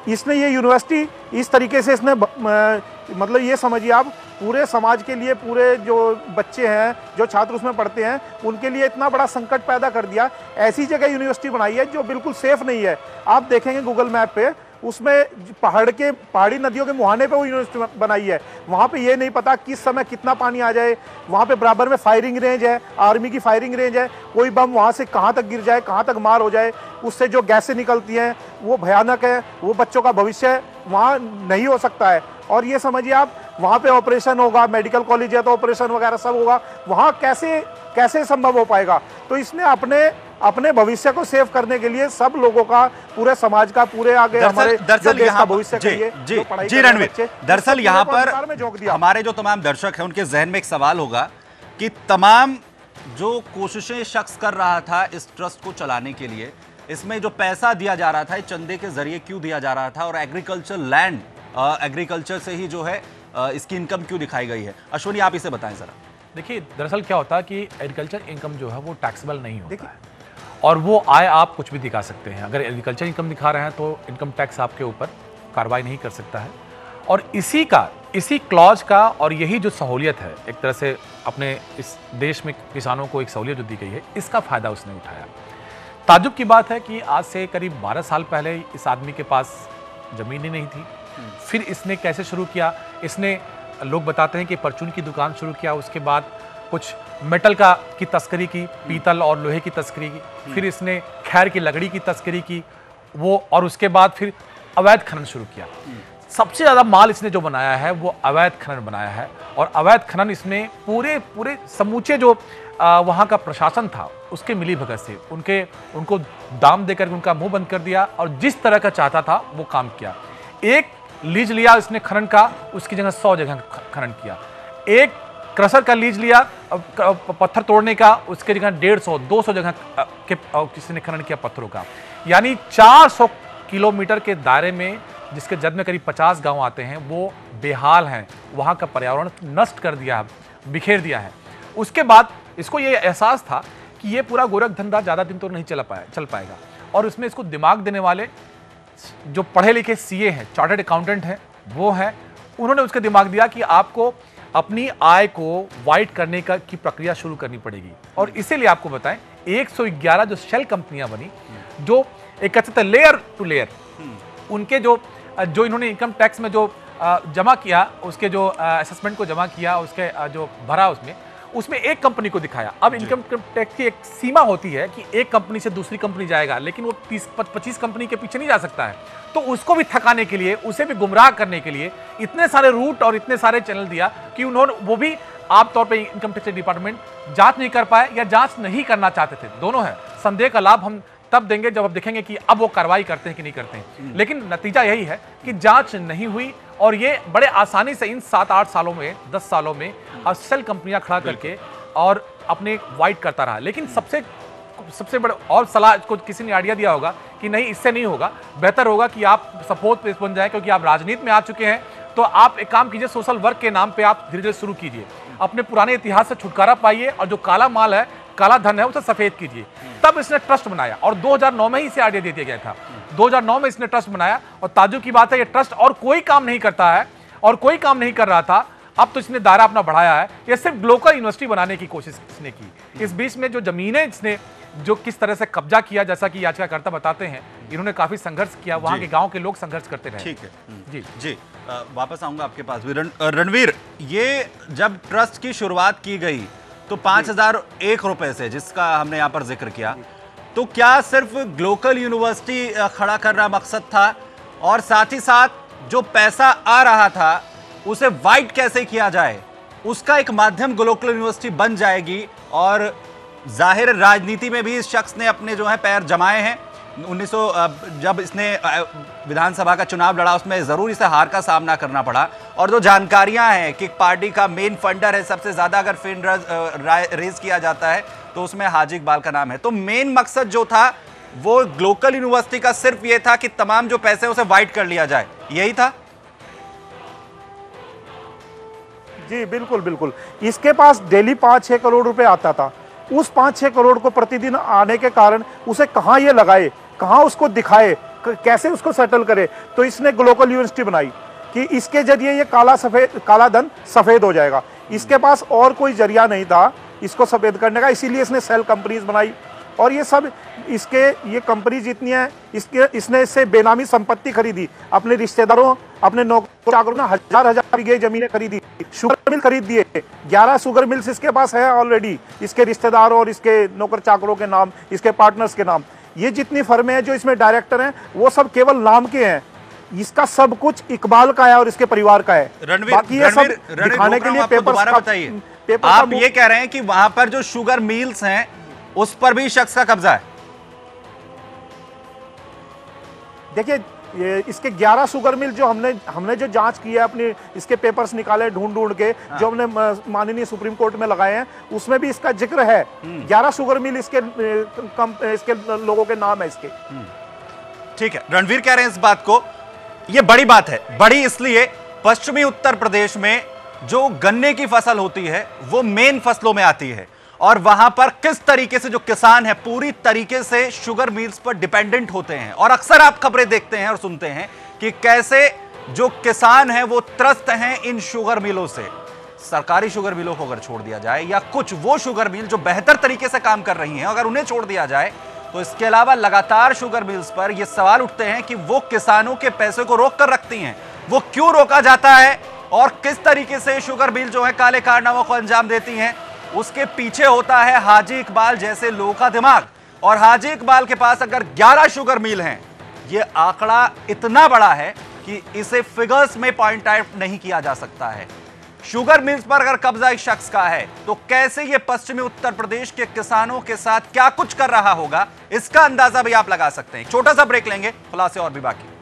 इसने ये यूनिवर्सिटी इस तरीके से इसने मतलब ये समझिए आप, पूरे समाज के लिए, पूरे जो बच्चे हैं, जो छात्र उसमें पढ़ते हैं, उनके लिए इतना बड़ा संकट पैदा कर दिया। ऐसी जगह यूनिवर्सिटी बनाई है जो बिल्कुल सेफ नहीं है। आप देखेंगे गूगल मैप पे, उसमें पहाड़ी नदियों के मुहाने पे वो यूनिवर्सिटी बनाई है। वहाँ पे ये नहीं पता किस समय कितना पानी आ जाए। वहाँ पे बराबर में फायरिंग रेंज है, आर्मी की फायरिंग रेंज है, कोई बम वहाँ से कहाँ तक गिर जाए, कहाँ तक मार हो जाए, उससे जो गैसें निकलती हैं वो भयानक है। वो बच्चों का भविष्य वहाँ नहीं हो सकता है। और ये समझिए आप, वहाँ पे ऑपरेशन होगा, मेडिकल कॉलेज है तो ऑपरेशन वगैरह सब होगा, वहाँ कैसे संभव हो पाएगा? तो इसने अपने भविष्य को सेव करने के लिए सब लोगों का, पूरे समाज का, पूरे आगे हमारे दरअसल देश का भविष्य जी रणवीर, दरअसल यहाँ पर हमारे जो तमाम दर्शक हैं उनके जहन में एक सवाल होगा कि तमाम जो कोशिशें शख्स कर रहा था इस ट्रस्ट को चलाने के लिए, इसमें जो पैसा दिया जा रहा था चंदे के जरिए क्यों दिया जा रहा था, और एग्रीकल्चर लैंड, एग्रीकल्चर से ही जो है इसकी इनकम क्यों दिखाई गई है? अश्विनी, आप इसे बताएं जरा। देखिए, दरअसल क्या होता है कि एग्रीकल्चर इनकम जो है वो टैक्सेबल नहीं होता है। और वो आय आप कुछ भी दिखा सकते हैं। अगर एग्रीकल्चर इनकम दिखा रहे हैं तो इनकम टैक्स आपके ऊपर कार्रवाई नहीं कर सकता है। और इसी क्लॉज का और यही जो सहूलियत है, एक तरह से अपने इस देश में किसानों को एक सहूलियत जो दी गई है, इसका फ़ायदा उसने उठाया। ताज्जुब की बात है कि आज से करीब 12 साल पहले इस आदमी के पास ज़मीन ही नहीं थी। फिर इसने कैसे शुरू किया? इसने, लोग बताते हैं कि परचून की दुकान शुरू किया, उसके बाद कुछ मेटल की तस्करी की, पीतल और लोहे की तस्करी की, फिर इसने खैर की लकड़ी की तस्करी की वो, और उसके बाद फिर अवैध खनन शुरू किया। सबसे ज़्यादा माल इसने जो बनाया है वो अवैध खनन बनाया है। और अवैध खनन इसने पूरे समूचे जो वहाँ का प्रशासन था उसके मिलीभगत से उनको दाम देकर उनका मुंह बंद कर दिया और जिस तरह का चाहता था वो काम किया। एक लीज लिया इसने खनन का, उसकी जगह 100 जगह खनन किया। एक क्रशर का लीज लिया पत्थर तोड़ने का, उसके जगह 150-200 जगह के किसी ने खनन किया पत्थरों का। यानी 400 किलोमीटर के दायरे में, जिसके जद में करीब 50 गांव आते हैं, वो बेहाल हैं। वहाँ का पर्यावरण नष्ट कर दिया है, बिखेर दिया है। उसके बाद इसको ये एहसास था कि ये पूरा गोरख धंधा ज़्यादा दिन तो नहीं चल पाएगा। और उसमें इसको दिमाग देने वाले जो पढ़े लिखे सीए हैं, चार्टर्ड अकाउंटेंट हैं, वो हैं, उन्होंने उसका दिमाग दिया कि आपको अपनी आय को वाइट करने की प्रक्रिया शुरू करनी पड़ेगी। और इसीलिए आपको बताएं 111 जो शेल कंपनियां बनी, जो एक कहते थे लेयर टू लेयर, उनके जो इन्होंने इनकम टैक्स में जो जमा किया, उसके जो असेसमेंट को जमा किया, उसके जो भरा उसमें एक कंपनी को दिखाया। अब इनकम टैक्स की एक सीमा होती है कि एक कंपनी से दूसरी कंपनी जाएगा, लेकिन वो 30-25 कंपनी के पीछे नहीं जा सकता है। तो उसको भी थकाने के लिए, उसे भी गुमराह करने के लिए इतने सारे रूट और इतने सारे चैनल दिया कि वो भी आमतौर पर इनकम टैक्स डिपार्टमेंट जांच नहीं कर पाए या जांच नहीं करना चाहते थे। दोनों है। संदेह का लाभ हम तब देंगे जब आप देखेंगे कि अब वो कार्रवाई करते हैं कि नहीं करते हैं। लेकिन नतीजा यही है कि जांच नहीं हुई और ये बड़े आसानी से इन 7-8 सालों में, 10 सालों में असल कंपनियां खड़ा करके और अपने वाइट करता रहा। लेकिन सबसे बड़ा और सलाह को किसी ने आइडिया दिया होगा कि नहीं, इससे नहीं होगा, बेहतर होगा कि आप सपोर्ट पेश बन जाए, क्योंकि आप राजनीति में आ चुके हैं। तो आप एक काम कीजिए, सोशल वर्क के नाम पे आप धीरे धीरे शुरू कीजिए, अपने पुराने इतिहास से छुटकारा पाइए और जो काला माल है, काला धन है, उसे सफेद कीजिए। तब इसने ट्रस्ट बनाया और 2009 में ही इसे आइडिया दे दिया गया था। 2009 में इसने ट्रस्ट बनाया और ताज्जुब की बात है ये ट्रस्ट और कोई काम नहीं करता है और कोई काम नहीं कर रहा था। अब तो इसने दायरा अपना बढ़ाया है। ये सिर्फ ग्लोबल यूनिवर्सिटी बनाने की कोशिश इसने की। इस बीच में जो जमीनें इसने जो किस तरह से कब्जा किया, जैसा कि याचिकाकर्ता बताते हैं, इन्होंने काफी संघर्ष किया, वहां के गांव के लोग संघर्ष करते रहे। ठीक है जी वापस आऊंगा आपके पास भी। रणवीर, ये जब ट्रस्ट की शुरुआत की गई तो 5001 रुपए से, जिसका हमने यहाँ पर जिक्र किया, तो क्या सिर्फ ग्लोबल यूनिवर्सिटी खड़ा करना मकसद था और साथ ही साथ जो पैसा आ रहा था उसे वाइट कैसे किया जाए, उसका एक माध्यम ग्लोबल यूनिवर्सिटी बन जाएगी? और जाहिर राजनीति में भी इस शख्स ने अपने जो है पैर जमाए हैं। 1900 जब इसने विधानसभा का चुनाव लड़ा, उसमें जरूर इसे हार का सामना करना पड़ा। और जो जानकारियां हैं कि पार्टी का मेन फंडर है, सबसे ज्यादा अगर फंड रेज किया जाता है तो उसमें हाजी इकबाल का नाम है। तो मेन मकसद जो था वो ग्लोबल यूनिवर्सिटी का सिर्फ ये था कि तमाम जो पैसे उसे वाइट कर लिया जाए, यही था। जी बिल्कुल। इसके पास डेली 5-6 करोड़ रुपए आता था। उस 5-6 करोड़ को प्रतिदिन आने के कारण उसे कहाँ ये लगाए, कहाँ उसको दिखाए, कैसे उसको सेटल करे। तो इसने ग्लोबल यूनिवर्सिटी बनाई कि इसके जरिए ये काला धन सफेद हो जाएगा। इसके पास और कोई जरिया नहीं था इसको सफेद करने का, इसीलिए इसने सेल कंपनीज बनाई। और ये सब ये कंपनीज इतनी है, इसने इससे बेनामी संपत्ति खरीदी, अपने रिश्तेदारों, अपने नौकर चाकरों ने हजार बीघे जमीनें खरीदी, शुगर मिल खरीद दिए। 11 शुगर मिल्स इसके पास है ऑलरेडी, इसके रिश्तेदारों और इसके नौकर चाकरों के नाम, इसके पार्टनर्स के नाम। ये जितनी फर्में हैं जो इसमें डायरेक्टर हैं, वो सब केवल नाम के हैं। इसका सब कुछ इकबाल का है और इसके परिवार का है। बाकी ये सब दिखाने के लिए पेपर बताइए। आप ये कह रहे हैं कि वहां पर जो शुगर मिल्स हैं उस पर भी शख्स का कब्जा है? देखिए इसके 11 शुगर मिल जो हमने जो जांच की है, अपने इसके पेपर्स निकाले ढूंढ के, जो हमने माननीय सुप्रीम कोर्ट में लगाए हैं, उसमें भी इसका जिक्र है। 11 शुगर मिल इसके लोगों के नाम है इसके। ठीक है, रणवीर कह रहे हैं इस बात को। यह बड़ी बात है, बड़ी इसलिए पश्चिमी उत्तर प्रदेश में जो गन्ने की फसल होती है वो मेन फसलों में आती है और वहां पर किस तरीके से जो किसान है पूरी तरीके से शुगर मिल्स पर डिपेंडेंट होते हैं। और अक्सर आप खबरें देखते हैं और सुनते हैं कि कैसे जो किसान हैं वो त्रस्त हैं इन शुगर मिलों से। सरकारी शुगर मिलों को अगर छोड़ दिया जाए या कुछ वो शुगर मिल जो बेहतर तरीके से काम कर रही हैं अगर उन्हें छोड़ दिया जाए तो इसके अलावा लगातार शुगर मिल्स पर यह सवाल उठते हैं कि वो किसानों के पैसे को रोक कर रखती हैं, वो क्यों रोका जाता है और किस तरीके से शुगर मिल जो है काले कारनामों को अंजाम देती हैं। उसके पीछे होता है हाजी इकबाल जैसे लोगों का दिमाग। और हाजी इकबाल के पास अगर 11 शुगर मिल हैं, यह आंकड़ा इतना बड़ा है कि इसे फिगर्स में पॉइंट आउट नहीं किया जा सकता है। शुगर मिल्स पर अगर कब्जा एक शख्स का है तो कैसे यह पश्चिमी उत्तर प्रदेश के किसानों के साथ क्या कुछ कर रहा होगा, इसका अंदाजा भी आप लगा सकते हैं। छोटा सा ब्रेक लेंगे, खुलासे और भी बाकी।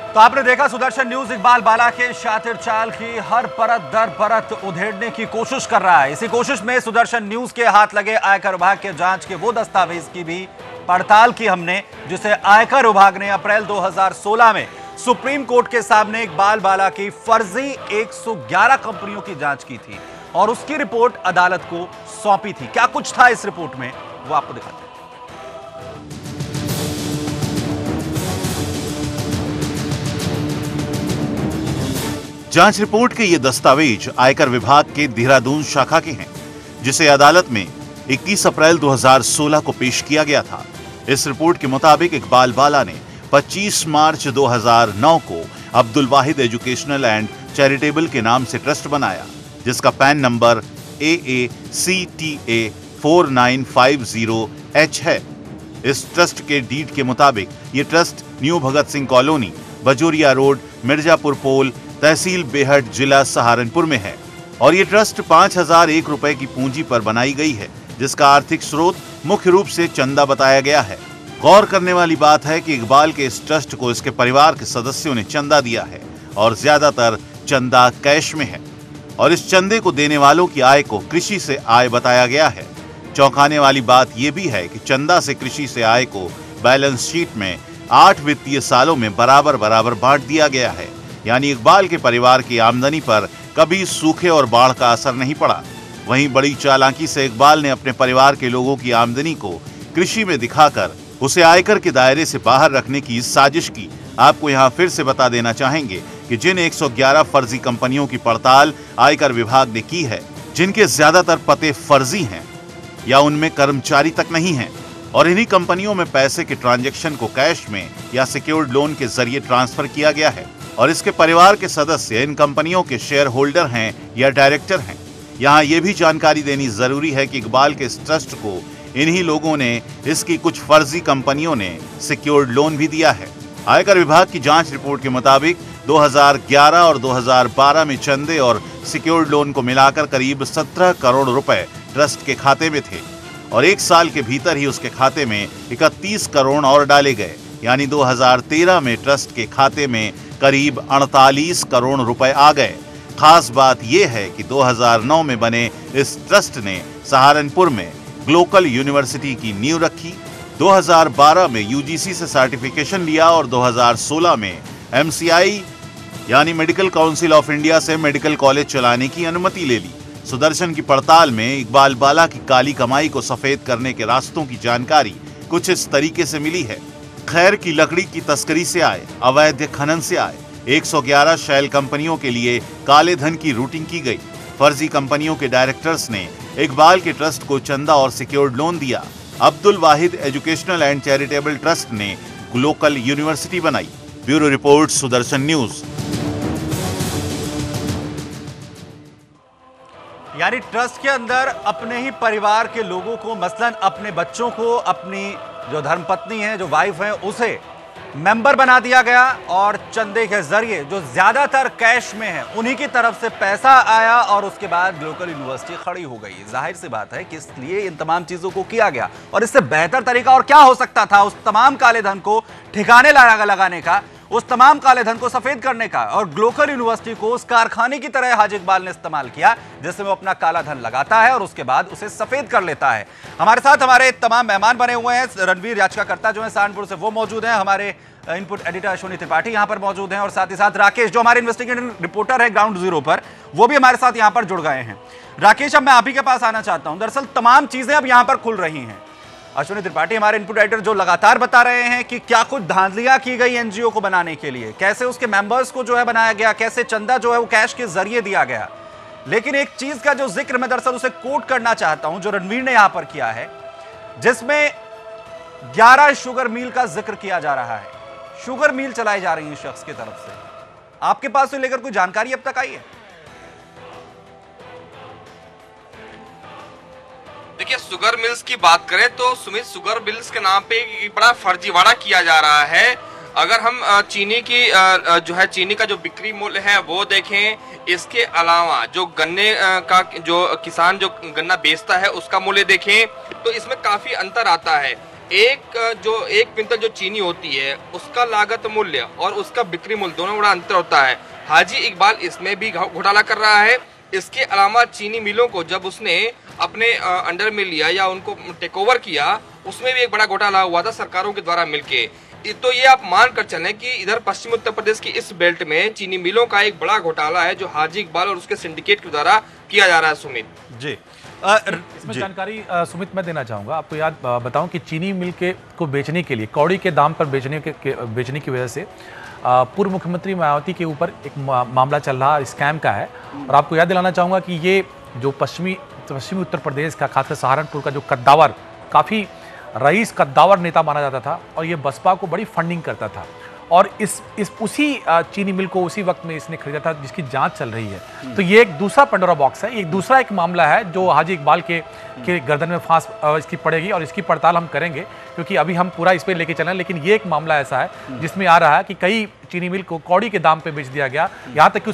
तो आपने देखा सुदर्शन न्यूज इकबाल बाला के शातिर चाल की हर परत दर परत उधेड़ने की कोशिश कर रहा है। इसी कोशिश में सुदर्शन न्यूज के हाथ लगे आयकर विभाग के जांच के वो दस्तावेज की भी पड़ताल की हमने जिसे आयकर विभाग ने अप्रैल 2016 में सुप्रीम कोर्ट के सामने इकबाल बाला की फर्जी 111 कंपनियों की जांच की थी और उसकी रिपोर्ट अदालत को सौंपी थी। क्या कुछ था इस रिपोर्ट में वो आपको दिखाते हैं। जांच रिपोर्ट के ये दस्तावेज आयकर विभाग के देहरादून शाखा के हैं, जिसे अदालत में 21 अप्रैल 2016 को पेश किया गया था। इस रिपोर्ट के मुताबिक इकबाल बाला ने 25 मार्च 2009 को Abdul Wahid educational and charitable के नाम से ट्रस्ट बनाया, जिसका पैन नंबर AACTA 4950H है। इस ट्रस्ट के डीड के मुताबिक ये trust new Bhagat Singh colony, Bajoria road, Mirzapur पोल, तहसील बेहट, जिला सहारनपुर में है और ये ट्रस्ट 5001 रुपए की पूंजी पर बनाई गई है, जिसका आर्थिक स्रोत मुख्य रूप से चंदा बताया गया है। गौर करने वाली बात है कि इकबाल के इस ट्रस्ट को इसके परिवार के सदस्यों ने चंदा दिया है और ज्यादातर चंदा कैश में है और इस चंदे को देने वालों की आय को कृषि से आय बताया गया है। चौंकाने वाली बात यह भी है कि चंदा से कृषि से आय को बैलेंस शीट में 8 वित्तीय सालों में बराबर बराबर बांट दिया गया है, यानी इकबाल के परिवार की आमदनी पर कभी सूखे और बाढ़ का असर नहीं पड़ा। वहीं बड़ी चालाकी से इकबाल ने अपने परिवार के लोगों की आमदनी को कृषि में दिखाकर उसे आयकर के दायरे से बाहर रखने की साजिश की। आपको यहां फिर से बता देना चाहेंगे कि जिन 111 फर्जी कंपनियों की पड़ताल आयकर विभाग ने की है, जिनके ज्यादातर पते फर्जी हैं या उनमें कर्मचारी तक नहीं हैं और इन्हीं कंपनियों में पैसे के ट्रांजैक्शन को कैश में या सिक्योर्ड लोन के जरिए ट्रांसफर किया गया है और इसके परिवार के सदस्य इन कंपनियों के शेयर होल्डर हैं या डायरेक्टर हैं। यहाँ ये भी जानकारी देनी जरूरी है कि इकबाल के इस ट्रस्ट को इन्हीं लोगों ने इसकी कुछ फर्जी कंपनियों ने सिक्योर्ड लोन भी दिया है। आयकर विभाग की जांच रिपोर्ट के मुताबिक 2011 और 2012 में चंदे और सिक्योर्ड लोन को मिलाकर करीब 17 करोड़ रुपए ट्रस्ट के खाते में थे और एक साल के भीतर ही उसके खाते में 31 करोड़ और डाले गए, यानी 2013 में ट्रस्ट के खाते में करीब 48 करोड़ रुपए आ गए। खास बात यह है कि 2009 में बने इस ट्रस्ट ने सहारनपुर में ग्लोकल यूनिवर्सिटी की नींव रखी, 2012 में यूजीसी से सर्टिफिकेशन लिया और 2016 में MCI यानी मेडिकल काउंसिल ऑफ इंडिया से मेडिकल कॉलेज चलाने की अनुमति ले ली। सुदर्शन की पड़ताल में इकबाल बाला की काली कमाई को सफेद करने के रास्तों की जानकारी कुछ इस तरीके से मिली है। खैर की लकड़ी की तस्करी से आए, अवैध खनन से आए, 111 शैल कंपनियों के लिए काले धन की रूटिंग की गई। फर्जी कंपनियों के डायरेक्टर्स ने इकबाल के ट्रस्ट को चंदा और सिक्योर्ड लोन दिया। Abdul Wahid educational and charitable trust ने ग्लोकल यूनिवर्सिटी बनाई। Bureau report, Sudarshan news. यानी ट्रस्ट के अंदर अपने ही परिवार के लोगों को, मसलन अपने बच्चों को, अपनी जो धर्मपत्नी है, जो वाइफ है, उसे मेंबर बना दिया गया और चंदे के जरिए जो ज्यादातर कैश में है उन्हीं की तरफ से पैसा आया और उसके बाद लोकल यूनिवर्सिटी खड़ी हो गई। जाहिर सी बात है कि इसलिए इन तमाम चीजों को किया गया और इससे बेहतर तरीका और क्या हो सकता था उस तमाम काले धन को ठिकाने लगाने का, उस तमाम काले धन को सफेद करने का। और लोकल यूनिवर्सिटी को उस कारखाने की तरह हाजी इकबाल ने इस्तेमाल किया जिसमें वो अपना काला धन लगाता है और उसके बाद उसे सफेद कर लेता है। हमारे साथ हमारे तमाम मेहमान बने हुए हैं। रणवीर याचिकाकर्ता जो है सहारनपुर से वो मौजूद हैं, हमारे इनपुट एडिटर अश्विनी त्रिपाठी यहां पर मौजूद हैं और साथ ही साथ राकेश जो हमारे इन्वेस्टिगेटिव रिपोर्टर है ग्राउंड जीरो पर, वो भी हमारे साथ यहां पर जुड़ गए हैं। राकेश, अब मैं आप ही के पास आना चाहता हूं। दरअसल तमाम चीजें अब यहां पर खुल रही हैं। अश्विनी त्रिपाठी हमारे इनपुट एडिटर जो लगातार बता रहे हैं कि क्या कुछ धांधलियां की गई एनजीओ को बनाने के लिए, कैसे उसके मेंबर्स को जो है बनाया गया, कैसे चंदा जो है वो कैश के जरिए दिया गया। लेकिन एक चीज का जो जिक्र मैं दरअसल उसे कोट करना चाहता हूं जो रणवीर ने यहां पर किया है, जिसमें 11 शुगर मिल का जिक्र किया जा रहा है। शुगर मिल चलाई जा रही है शख्स की तरफ से। आपके पास से लेकर कोई जानकारी अब तक आई है? देखिए, शुगर मिल्स की बात करें तो सुमित, शुगर मिल्स के नाम पे बड़ा फर्जीवाड़ा किया जा रहा है। अगर हम चीनी की जो है चीनी का जो बिक्री मूल्य है वो देखें, इसके अलावा जो गन्ने का जो किसान जो गन्ना बेचता है उसका मूल्य देखें तो इसमें काफी अंतर आता है। एक क्विंटल जो चीनी होती है उसका लागत मूल्य और उसका बिक्री मूल्य दोनों बड़ा अंतर होता है। हाजी इकबाल इसमें भी घोटाला कर रहा है। इसके अलावा चीनी मिलों को जब उसने अपने अंडर में लिया या उनको टेक ओवर किया, उसमें भी एक बड़ा घोटाला हुआ था सरकारों के द्वारा मिलके। तो ये आप मान कर चलें कि इधर पश्चिम उत्तर प्रदेश की इस बेल्ट में चीनी मिलों का एक बड़ा घोटाला है जो हाजी इकबाल और उसके सिंडिकेट के द्वारा किया जा रहा है। सुमित जी, इसमें जानकारी सुमित मैं देना चाहूंगा आपको। याद बताऊं कि चीनी मिल को बेचने के लिए कौड़ी के दाम पर बेचने की वजह से पूर्व मुख्यमंत्री मायावती के ऊपर एक मामला चल रहा स्कैम का है। और आपको याद दिलाना चाहूंगा कि ये जो पश्चिमी उत्तर प्रदेश का खासकर सहारनपुर का जो कद्दावर, काफ़ी रईस कद्दावर नेता माना जाता था और ये बसपा को बड़ी फंडिंग करता था और उसी चीनी मिल को उसी वक्त में इसने खरीदा था जिसकी जांच चल रही है। तो ये एक दूसरा पंडोरा बॉक्स है, एक दूसरा मामला है जो हाजी इकबाल के गर्दन में फांस इसकी पड़ेगी और इसकी पड़ताल हम करेंगे क्योंकि अभी हम पूरा इस पर लेके चलें। लेकिन ये एक मामला ऐसा है जिसमें आ रहा है कि कई चीनी मिल को कौड़ी के दाम पे बेच दिया गया। यहाँ तक कि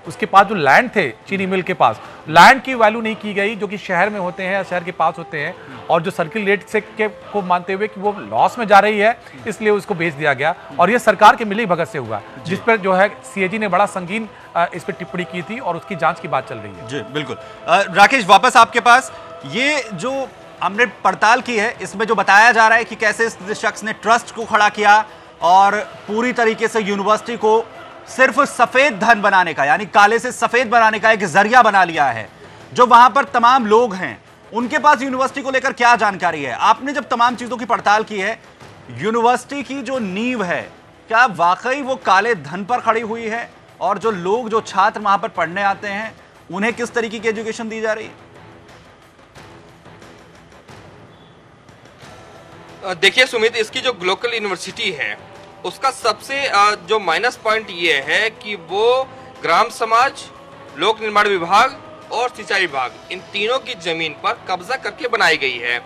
उसके पास जो लैंड थे चीनी मिल के पास, लैंड की वैल्यू नहीं की गई जो कि शहर में होते हैं, शहर के पास होते हैं, और जो सर्किल रेट से को मानते हुए कि वो लॉस में जा रही है इसलिए उसको बेच दिया गया। और ये सरकार के मिली भगत से हुआ जिस पर जो है सीएजी ने बड़ा संगीन इस पर टिप्पणी की थी और उसकी जांच की बात चल रही है। जी बिल्कुल। राकेश, वापस आपके पास। ये जो हमने पड़ताल की है इसमें जो बताया जा रहा है कि कैसे इस शख्स ने ट्रस्ट को खड़ा किया और पूरी तरीके से यूनिवर्सिटी को सिर्फ सफेद धन बनाने का, यानी काले से सफेद बनाने का एक जरिया बना लिया है। जो वहां पर तमाम लोग हैं उनके पास यूनिवर्सिटी को लेकर क्या जानकारी है? आपने जब तमाम चीजों की पड़ताल की है, यूनिवर्सिटी की जो नींव है क्या वाकई वो काले धन पर खड़ी हुई है? और जो लोग, जो छात्र वहां पर पढ़ने आते हैं, उन्हें किस तरीके की एजुकेशन दी जा रही है? देखिए सुमित, इसकी जो लोकल यूनिवर्सिटी है उसका सबसे जो माइनस पॉइंट ये है कि वो ग्राम समाज, लोक निर्माण विभाग और सिंचाई विभाग, इन तीनों की जमीन पर कब्जा करके बनाई गई है।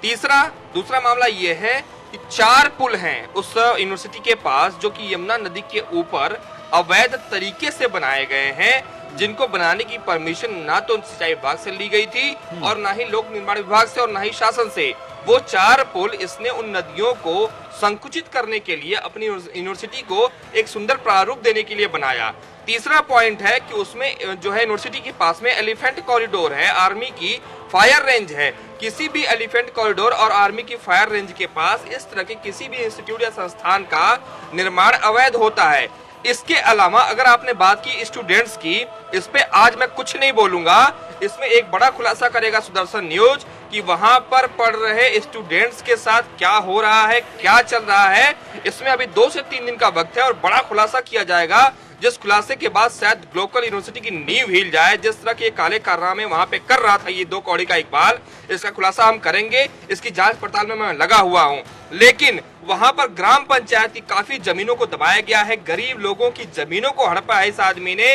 दूसरा मामला ये है कि 4 पुल हैं उस यूनिवर्सिटी के पास जो कि यमुना नदी के ऊपर अवैध तरीके से बनाए गए हैं, जिनको बनाने की परमिशन ना तो सिंचाई विभाग से ली गई थी और ना ही लोक निर्माण विभाग से और ना ही शासन से। वो 4 पुल इसने उन नदियों को संकुचित करने के लिए अपनी यूनिवर्सिटी को एक सुंदर प्रारूप देने के लिए बनाया। तीसरा पॉइंट है कि उसमें जो है यूनिवर्सिटी के पास में एलिफेंट कॉरिडोर है, आर्मी की फायर रेंज है। किसी भी एलिफेंट कॉरिडोर और आर्मी की फायर रेंज के पास इस तरह के किसी भी इंस्टीट्यूट या संस्थान का निर्माण अवैध होता है। इसके अलावा अगर आपने बात की स्टूडेंट्स की, इस पे आज मैं कुछ नहीं बोलूंगा, इसमें एक बड़ा खुलासा करेगा सुदर्शन न्यूज कि वहां पर पढ़ रहे स्टूडेंट्स के साथ क्या हो रहा है, क्या चल रहा है। इसमें अभी 2 से 3 दिन का वक्त है और बड़ा खुलासा किया जाएगा, जिस खुलासे के बाद शायद लोकल यूनिवर्सिटी की नींव हिल जाए। जिस तरह के काले कारनामे वहां पे कर रहा था ये 2 कौड़ी का इकबाल, इसका खुलासा हम करेंगे। इसकी जांच पड़ताल में मैं लगा हुआ हूं। लेकिन वहां पर ग्राम पंचायत की काफी जमीनों को दबाया गया है, गरीब लोगों की जमीनों को हड़पा है इस आदमी ने।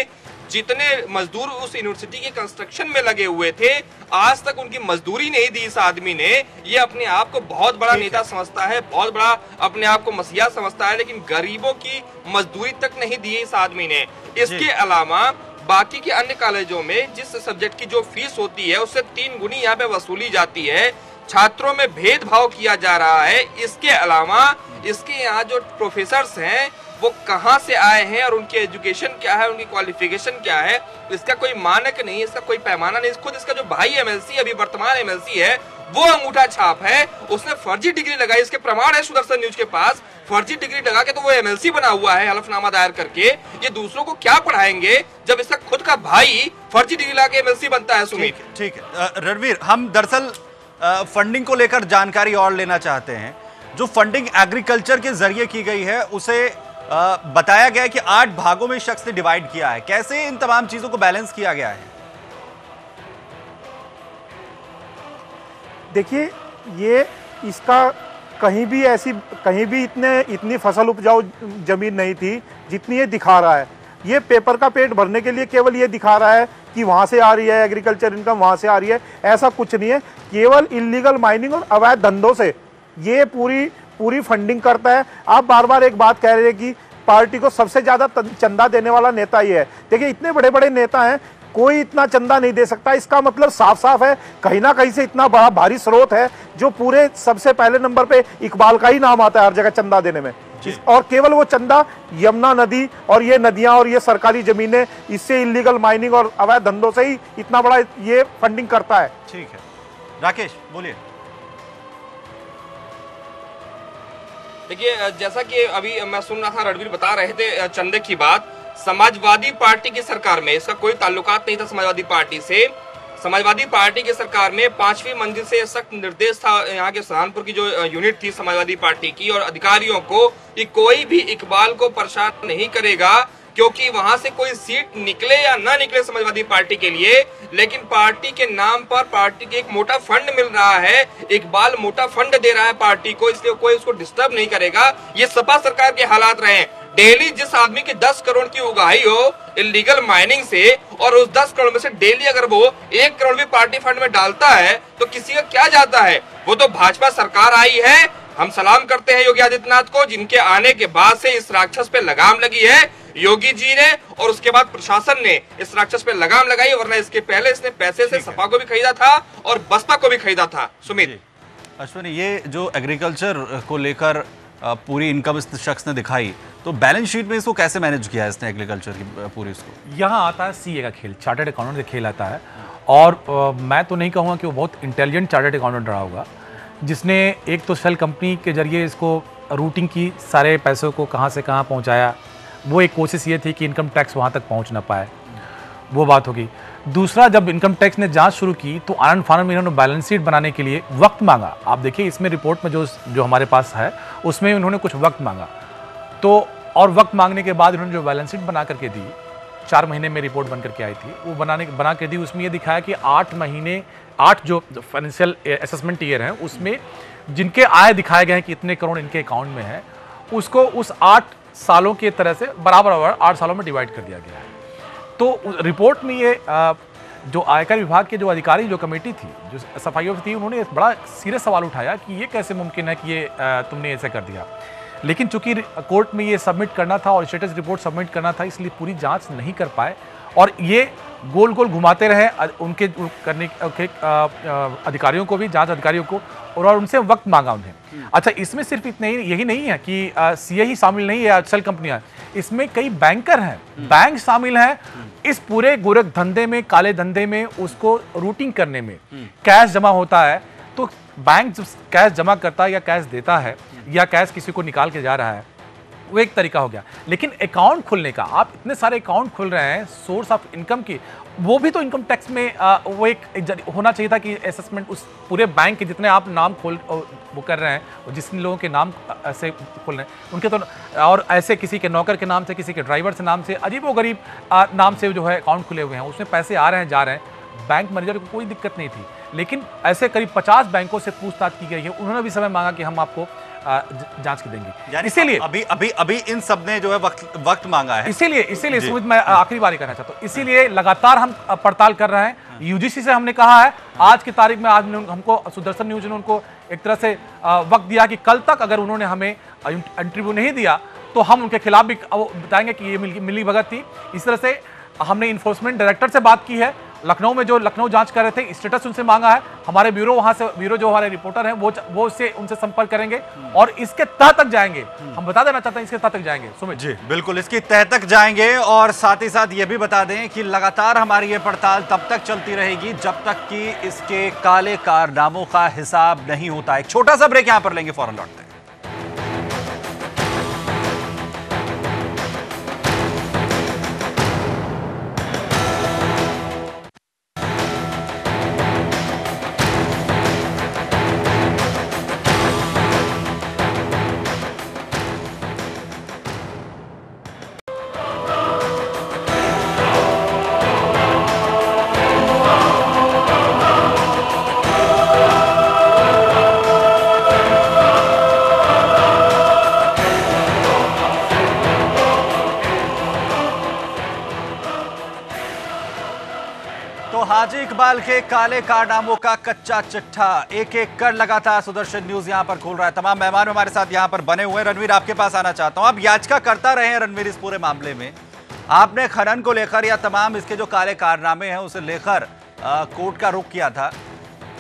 जितने मजदूर उस यूनिवर्सिटी के कंस्ट्रक्शन में लगे हुए थे, आज तक उनकी मजदूरी नहीं दी इस आदमी ने। ये अपने आप को बहुत बड़ा नेता समझता है, बहुत बड़ा अपने आप को मसीहा समझता है, लेकिन गरीबों की मजदूरी तक नहीं दी इस आदमी ने। इसके अलावा बाकी के अन्य कॉलेजों में जिस सब्जेक्ट की जो फीस होती है उससे 3 गुनी यहाँ पे वसूली जाती है। छात्रों में भेदभाव किया जा रहा है। इसके अलावा इसके यहाँ जो प्रोफेसर्स हैं वो कहाँ से आए हैं और उनकी एजुकेशन क्या है, उनकी क्वालिफिकेशन क्या है, इसका कोई मानक नहीं, इसका कोई पैमाना नहीं। खुद इसका जो भाई एमएलसी अभी वर्तमान एमएलसी है वो अंगूठा छाप है, उसने फर्जी डिग्री लगाई। इसके प्रमाण है सुदर्शन न्यूज के पास, फर्जी डिग्री लगा के तो वो एमएलसी बना हुआ है हलफनामा दायर करके। ये दूसरों को क्या पढ़ाएंगे जब इसका खुद का भाई फर्जी डिग्री लगा के एमएलसी बनता है। सुमित, ठीक है रणवीर, हम दरअसल फंडिंग को लेकर जानकारी और लेना चाहते हैं। जो फंडिंग एग्रीकल्चर के जरिए की गई है उसे बताया गया है कि 8 भागों में इस शख्स ने डिवाइड किया है। कैसे इन तमाम चीजों को बैलेंस किया गया है? देखिए, ये इसका कहीं भी इतनी फसल उपजाऊ जमीन नहीं थी जितनी ये दिखा रहा है। ये पेपर का पेट भरने के लिए केवल ये दिखा रहा है कि वहां से आ रही है एग्रीकल्चर इनकम, वहां से आ रही है, ऐसा कुछ नहीं है। केवल इलीगल माइनिंग और अवैध धंधों से ये पूरी फंडिंग करता है। आप बार बार एक बात कह रहे हैं कि पार्टी को सबसे ज्यादा चंदा देने वाला नेता ही है। देखिए, इतने बड़े बड़े नेता हैं, कोई इतना चंदा नहीं दे सकता। इसका मतलब साफ साफ है कहीं ना कहीं से इतना बड़ा भारी स्रोत है जो पूरे सबसे पहले नंबर पे इकबाल का ही नाम आता है हर जगह चंदा देने में। और केवल वो चंदा यमुना नदी और ये नदियां और ये सरकारी जमीनें, इससे इलीगल माइनिंग और अवैध धंधों से ही इतना बड़ा ये फंडिंग करता है। ठीक है, राकेश बोलिए। देखिए, जैसा कि अभी मैं सुन रहा था, रणवीर बता रहे थे चंदे की बात। समाजवादी पार्टी की सरकार में इसका कोई ताल्लुकात नहीं था समाजवादी पार्टी से। समाजवादी पार्टी की सरकार में 5वीं मंजिल से सख्त निर्देश था यहाँ के सहारनपुर की जो यूनिट थी समाजवादी पार्टी की और अधिकारियों को कि कोई भी इकबाल को परेशान नहीं करेगा, क्योंकि वहां से कोई सीट निकले या ना निकले समाजवादी पार्टी के लिए, लेकिन पार्टी के नाम पर पार्टी के एक मोटा फंड मिल रहा है, इकबाल मोटा फंड दे रहा है पार्टी को, इसलिए कोई उसको डिस्टर्ब नहीं करेगा। ये सपा सरकार के हालात रहे। डेली जिस आदमी की 10 करोड़ की उगाही हो इलीगल माइनिंग से और उस 10 करोड़ में से डेली अगर वो 1 करोड़ भी पार्टी फंड में डालता है तो किसी का क्या जाता है। वो तो भाजपा सरकार आई है, हम सलाम करते हैं योगी आदित्यनाथ को, जिनके आने के बाद से इस राक्षस पे लगाम लगी है योगी जी ने और उसके बाद प्रशासन ने इस राक्षस पे लगाम लगाई, वरना इसके पहले इसने पैसे से सपा को भी खरीदा था और बसपा को भी खरीदा था। सुमित, अश्विनी, ये जो एग्रीकल्चर को लेकर पूरी इनकम इस शख्स ने दिखाई, तो बैलेंस शीट में इसको कैसे मैनेज किया है इसने एग्रीकल्चर की पूरी इसको? यहाँ आता है सीए का खेल, चार्टर्ड अकाउंटेंट का खेल आता है। और मैं तो नहीं कहूँगा कि वो बहुत इंटेलिजेंट चार्टर्ड अकाउंटेंट रहा होगा, जिसने एक तो सेल कंपनी के जरिए इसको रूटिंग की, सारे पैसों को कहाँ से कहाँ पहुँचाया। वो एक कोशिश ये थी कि इनकम टैक्स वहाँ तक पहुँच ना पाए, वो बात होगी। दूसरा, जब इनकम टैक्स ने जांच शुरू की तो आनंद फानन में इन्होंने बैलेंस शीट बनाने के लिए वक्त मांगा। आप देखिए इसमें रिपोर्ट में जो हमारे पास है उसमें उन्होंने कुछ वक्त मांगा, तो और वक्त मांगने के बाद इन्होंने जो बैलेंस शीट बना करके दी, 4 महीने में रिपोर्ट बन करके आई थी, वो बना के दी। उसमें ये दिखाया कि 8 जो फाइनेंशियल असेसमेंट ईयर हैं उसमें जिनके आय दिखाए गए हैं कि इतने करोड़ इनके अकाउंट में है, उसको उस 8 सालों के तरह से बराबर 8 सालों में डिवाइड कर दिया गया है। तो रिपोर्ट में ये जो आयकर विभाग के जो अधिकारी, जो कमेटी थी, जो सफाई थी, उन्होंने बड़ा सीरियस सवाल उठाया कि ये कैसे मुमकिन है कि ये तुमने ऐसे कर दिया। लेकिन चूंकि कोर्ट में ये सबमिट करना था और स्टेटस रिपोर्ट सबमिट करना था, इसलिए पूरी जांच नहीं कर पाए और ये गोल गोल घुमाते रहे उनके करने अधिकारियों को भी, जांच अधिकारियों को, और उनसे वक्त मांगा उन्हें। अच्छा, इसमें सिर्फ इतना यही नहीं है कि सीए ही शामिल नहीं है, सेल कंपनियां, इसमें कई बैंकर हैं, बैंक शामिल हैं इस पूरे गोरख धंधे में, काले धंधे में, उसको रूटिंग करने में। कैश जमा होता है तो बैंक जब कैश जमा करता है या कैश देता है या कैश किसी को निकाल के जा रहा है, वो एक तरीका हो गया। लेकिन अकाउंट खोलने का, आप इतने सारे अकाउंट खोल रहे हैं सोर्स ऑफ इनकम की, वो भी तो इनकम टैक्स में वो एक होना चाहिए था कि असेसमेंट उस पूरे बैंक के जितने आप नाम वो कर रहे हैं, जितने लोगों के नाम ऐसे खोल रहे हैं उनके तो, और ऐसे किसी के नौकर के नाम से, किसी के ड्राइवर से नाम से, अजीबोगरीब नाम से जो है अकाउंट खुले हुए हैं, उसमें पैसे आ रहे हैं जा रहे हैं। बैंक मैनेजर को कोई दिक्कत नहीं थी, लेकिन ऐसे करीब 50 बैंकों से पूछताछ की गई है। उन्होंने भी समय मांगा कि हम आपको जांच की देंगी। इसीलिए अभी इन सब ने जो है वक्त मांगा है। इसीलिए सुमित, मैं आखिरी बारी कहना चाहता हूँ, इसीलिए लगातार हम पड़ताल कर रहे हैं। यूजीसी से हमने कहा है, आज की तारीख में आज हमको सुदर्शन न्यूज ने उनको एक तरह से वक्त दिया कि कल तक अगर उन्होंने हमें इंटरव्यू नहीं दिया तो हम उनके खिलाफ भी बताएंगे कि ये मिली भगत थी। इस तरह से हमने इन्फोर्समेंट डायरेक्टर से बात की है, लखनऊ में जो लखनऊ जांच कर रहे थे, स्टेटस उनसे मांगा है। हमारे ब्यूरो जो हमारे रिपोर्टर हैं वो उनसे संपर्क करेंगे और इसके तह तक जाएंगे। हम बता देना चाहते हैं, इसके तह तक जाएंगे सुमित जी। बिल्कुल, इसकी तह तक जाएंगे और साथ ही साथ ये भी बता दें कि लगातार हमारी ये पड़ताल तब तक चलती रहेगी जब तक कि इसके काले कारनामों का हिसाब नहीं होता। एक छोटा सा ब्रेक यहां पर लेंगे, फौरन लौटते हैं। हाजी इकबाल के काले कारनामों का कच्चा चिट्ठा एक एक कर लगातार सुदर्शन न्यूज यहां पर खोल रहा है। तमाम मेहमान हमारे साथ यहां पर बने हुए हैं। रणवीर, आपके पास आना चाहता हूं। आप याचिका करता रहे हैं रणवीर, इस पूरे मामले में आपने खनन को लेकर या तमाम इसके जो काले कारनामे हैं उसे लेकर कोर्ट का रुख किया था।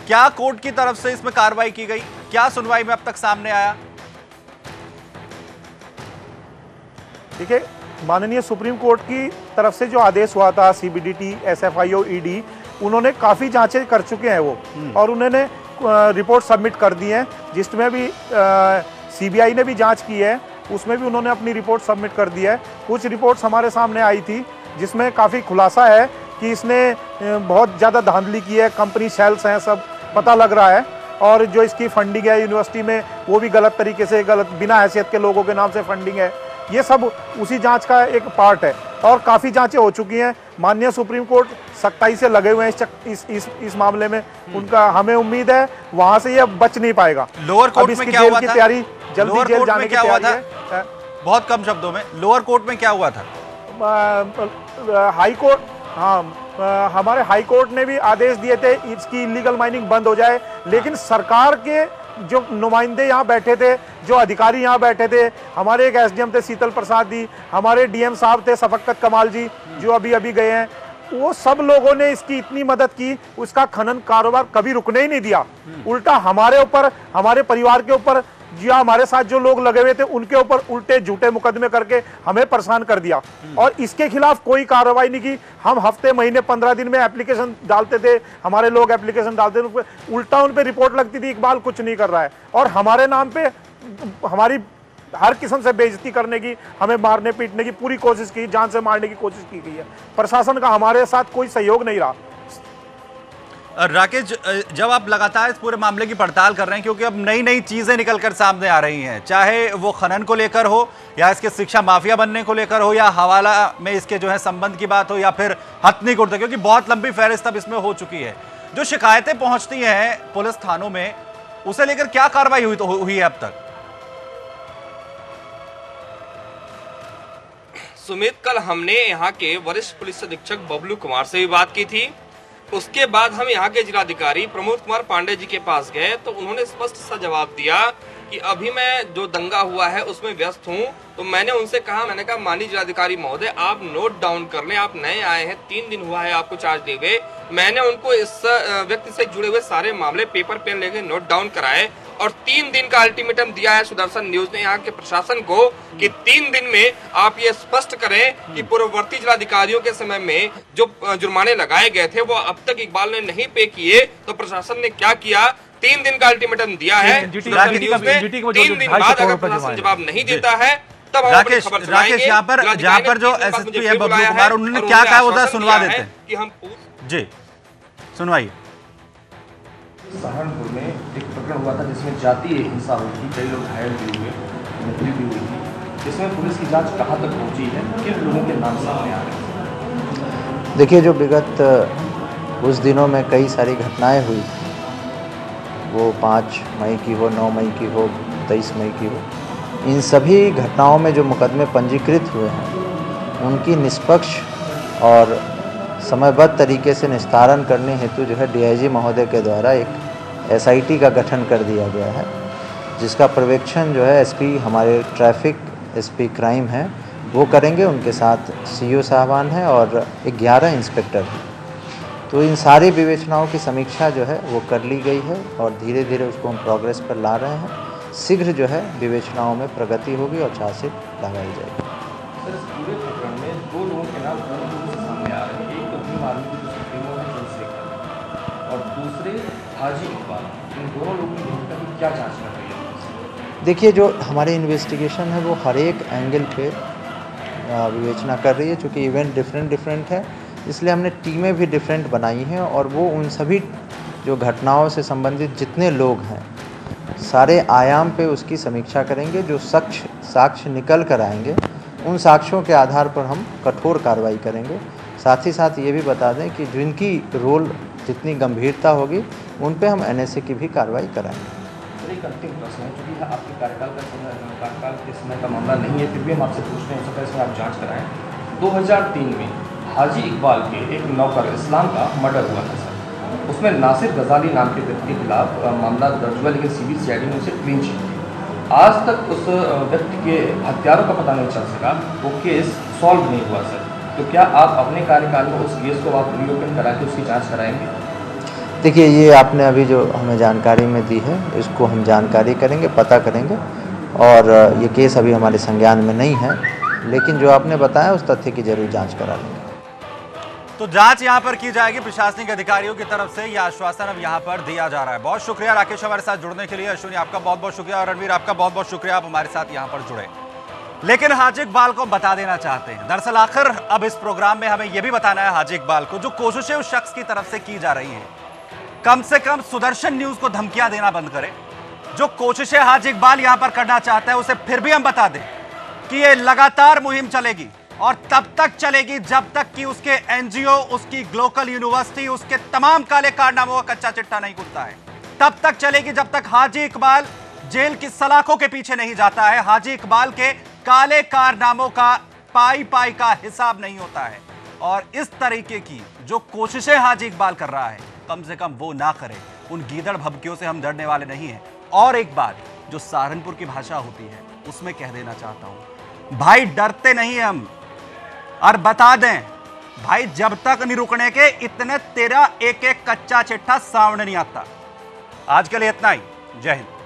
क्या कोर्ट की तरफ से इसमें कार्रवाई की गई? क्या सुनवाई में अब तक सामने आया? देखिए, माननीय सुप्रीम कोर्ट की तरफ से जो आदेश हुआ था, सीबीडीटी, एसएफआईओ, ईडी, उन्होंने काफ़ी जांचें कर चुके हैं वो, और उन्होंने रिपोर्ट सबमिट कर दी है, जिसमें भी सीबीआई ने भी जांच की है, उसमें भी उन्होंने अपनी रिपोर्ट सबमिट कर दी है। कुछ रिपोर्ट्स हमारे सामने आई थी जिसमें काफ़ी खुलासा है कि इसने बहुत ज़्यादा धांधली की है, कंपनी शेल्स हैं, सब पता लग रहा है, और जो इसकी फंडिंग है यूनिवर्सिटी में वो भी गलत तरीके से, गलत बिना हैसियत के लोगों के नाम से फंडिंग है। ये सब उसी जांच का एक पार्ट है और काफ़ी जांचें हो चुकी हैं। माननीय सुप्रीम कोर्ट सख्ताई से लगे हुए हैं इस मामले में। उनका हमें उम्मीद है वहां से ये बच नहीं पाएगा। लोअर कोर्ट में क्या हुआ था? तैयारी जल्दी जेल जाने की तैयारी है। बहुत कम शब्दों में, लोअर कोर्ट में क्या हुआ था? हाई कोर्ट, हाँ, हमारे हाई कोर्ट ने भी आदेश दिए थे इसकी इलीगल माइनिंग बंद हो जाए, लेकिन सरकार के जो नुमाइंदे यहाँ बैठे थे, जो अधिकारी यहाँ बैठे थे, हमारे एक एसडीएम थे शीतल प्रसाद जी, हमारे डीएम साहब थे शफकत कमाल जी जो अभी गए हैं, वो सब लोगों ने इसकी इतनी मदद की, उसका खनन कारोबार कभी रुकने ही नहीं दिया। उल्टा हमारे ऊपर, हमारे परिवार के ऊपर, जो हमारे साथ जो लोग लगे हुए थे उनके ऊपर उल्टे झूठे मुकदमे करके हमें परेशान कर दिया, और इसके खिलाफ कोई कार्रवाई नहीं की। हम हफ्ते, महीने, 15 दिन में एप्लीकेशन डालते थे, हमारे लोग एप्लीकेशन डालते थे, उल्टा उन पे रिपोर्ट लगती थी, इकबाल कुछ नहीं कर रहा है, और हमारे नाम पे हमारी हर किस्म से बेइज्जती करने की, हमें मारने पीटने की पूरी कोशिश की, जान से मारने की कोशिश की गई है। प्रशासन का हमारे साथ कोई सहयोग नहीं रहा। राकेश, जब आप लगातार इस पूरे मामले की पड़ताल कर रहे हैं, क्योंकि अब नई नई चीजें निकलकर सामने आ रही हैं, चाहे वो खनन को लेकर हो या इसके शिक्षा माफिया बनने को लेकर हो, या हवाला में इसके जो है संबंध की बात हो, या फिर हथनी कुर्ते, क्योंकि बहुत लंबी फहरिस्त अब इसमें हो चुकी है। जो शिकायतें पहुंचती हैं पुलिस थानों में, उसे लेकर क्या कार्रवाई हुई है अब तक? सुमित, कल हमने यहाँ के वरिष्ठ पुलिस अधीक्षक बबलू कुमार से भी बात की थी। उसके बाद हम यहाँ के जिलाधिकारी प्रमोद कुमार पांडे जी के पास गए तो उन्होंने स्पष्ट सा जवाब दिया कि अभी मैं जो दंगा हुआ है उसमें व्यस्त हूँ। तो मैंने उनसे कहा, मैंने कहा माननीय जिलाधिकारी महोदय, आप नोट डाउन कर लें, आप नए आए हैं, 3 दिन हुआ है आपको चार्ज दिए हुए। मैंने उनको इस व्यक्ति से जुड़े हुए सारे मामले पेपर पेन लेके नोट डाउन कराए और 3 दिन का अल्टीमेटम दिया है सुदर्शन न्यूज ने यहाँ के प्रशासन को कि 3 दिन में आप ये स्पष्ट करें कि पूर्ववर्ती जिलाधिकारियों के समय में जो जुर्माने लगाए गए थे वो अब तक इकबाल ने नहीं पे किए। तो प्रशासन ने क्या किया, 3 दिन का अल्टीमेटम दिया है सुदर्शन न्यूज ने। 3 दिन बाद अगर प्रशासन जवाब नहीं देता है तब हम अपनी खबर सुनाएंगे। जहाँ पर जो एसएसपी है बबलू कुमार, उन्होंने क्या कहा वो सुनवा देते हैं कि हम जी सुनवाइए। सहारनपुर में एक प्रकरण हुआ था जिसमें जातीय हिंसा हुई थी, कई लोग घायल भी हुए, मृत्यु भी हुई थी। इसमें पुलिस की जांच कहाँ तक पहुंची है, किन लोगों के नाम सामने आ रहे हैं? देखिए, जो विगत उस दिनों में कई सारी घटनाएं हुई, वो 5 मई की हो, 9 मई की हो, 23 मई की हो। इन सभी घटनाओं में जो मुकदमे पंजीकृत हुए हैं उनकी निष्पक्ष और समयबद्ध तरीके से निस्तारण करने हेतु जो है DIG महोदय के द्वारा एक SIT का गठन कर दिया गया है, जिसका पर्यवेक्षण जो है SP हमारे ट्रैफिक SP क्राइम हैं वो करेंगे। उनके साथ CO साहबान हैं और 11 इंस्पेक्टर हैं। तो इन सारी विवेचनाओं की समीक्षा जो है वो कर ली गई है और धीरे धीरे उसको हम प्रोग्रेस पर ला रहे हैं। शीघ्र जो है विवेचनाओं में प्रगति होगी और चार्जशीट लगाई जाएगी। सर, इस पूरे प्रकरण में 2 लोगों के नाम सामने आ रहे हैं। एक तो भीम आर्मी के जो सुप्रीमो है चंद्रशेखर और दूसरे हाजी इकबाल। इन दोनों लोगों की भूमिका की क्या जांच कर रही है? देखिए, जो हमारी इन्वेस्टिगेशन है वो हर एक एंगल पे विवेचना कर रही है। चूँकि इवेंट डिफरेंट है, इसलिए हमने टीमें भी डिफरेंट बनाई हैं और वो उन सभी जो घटनाओं से संबंधित जितने लोग हैं सारे आयाम पे उसकी समीक्षा करेंगे। जो साक्ष्य निकल कर आएंगे उन साक्ष्यों के आधार पर हम कठोर कार्रवाई करेंगे। साथ ही साथ ये भी बता दें कि जिनकी रोल जितनी गंभीरता होगी उन पे हम NSA की भी कार्रवाई कराएंगे। सर, एक अंतिम प्रश्न है, क्योंकि आपके कार्यकाल के समय का मामला नहीं है, फिर भी हम आपसे पूछ रहे हैं, उससे पहले आप जाँच कराएँ। 2003 में हाजी इकबाल के एक नौकर इस्लाम का मर्डर हुआ था सर। उसमें नासिर गजाली नाम के व्यक्ति के खिलाफ मामला दर्ज हुआ, लेकिन CBCID ने उसे क्लीन चिट दी। आज तक उस व्यक्ति के हत्यारों का पता नहीं चल सका, वो केस सॉल्व नहीं हुआ सर। तो क्या आप अपने कार्यकाल में उस केस को आप रीओपन करा के उसकी जाँच कराएंगे? देखिए, ये आपने अभी जो हमें जानकारी में दी है इसको हम जानकारी करेंगे, पता करेंगे और ये केस अभी हमारे संज्ञान में नहीं है, लेकिन जो आपने बताया उस तथ्य की जरूर जांच करा लेंगे। तो जांच यहां पर की जाएगी प्रशासनिक अधिकारियों की तरफ से, यह आश्वासन अब यहां पर दिया जा रहा है। बहुत शुक्रिया राकेश हमारे साथ जुड़ने के लिए। अश्विनी आपका बहुत बहुत शुक्रिया और रणवीर आपका बहुत बहुत शुक्रिया, आप हमारे साथ यहां पर जुड़े। लेकिन हाजी इकबाल को बता देना चाहते हैं, दरअसल आखिर अब इस प्रोग्राम में हमें यह भी बताना है हाजी इकबाल को जो कोशिशें उस शख्स की तरफ से की जा रही हैं, कम से कम सुदर्शन न्यूज को धमकियां देना बंद करें। जो कोशिशें हाजी इकबाल यहां पर करना चाहता है उसे फिर भी हम बता दें कि यह लगातार मुहिम चलेगी और तब तक चलेगी जब तक कि उसके NGO, उसकी ग्लोबल यूनिवर्सिटी, उसके तमाम काले कारनामों का कच्चा चिट्ठा नहीं खुलता है। तब तक चलेगी जब तक हाजी इकबाल जेल की सलाखों के पीछे नहीं जाता है, हाजी इकबाल के काले कारनामों का पाई का हिसाब नहीं होता है। और इस तरीके की जो कोशिशें हाजी इकबाल कर रहा है, कम से कम वो ना करे। उन गीदड़ भभकियों से हम डरने वाले नहीं हैं। और एक बात जो सहारनपुर की भाषा होती है उसमें कह देना चाहता हूं, भाई डरते नहीं हम, और बता दें भाई जब तक नहीं रुकने के इतने तेरा एक कच्चा चिट्ठा सामने नहीं आता। आज के लिए इतना ही। जय हिंद।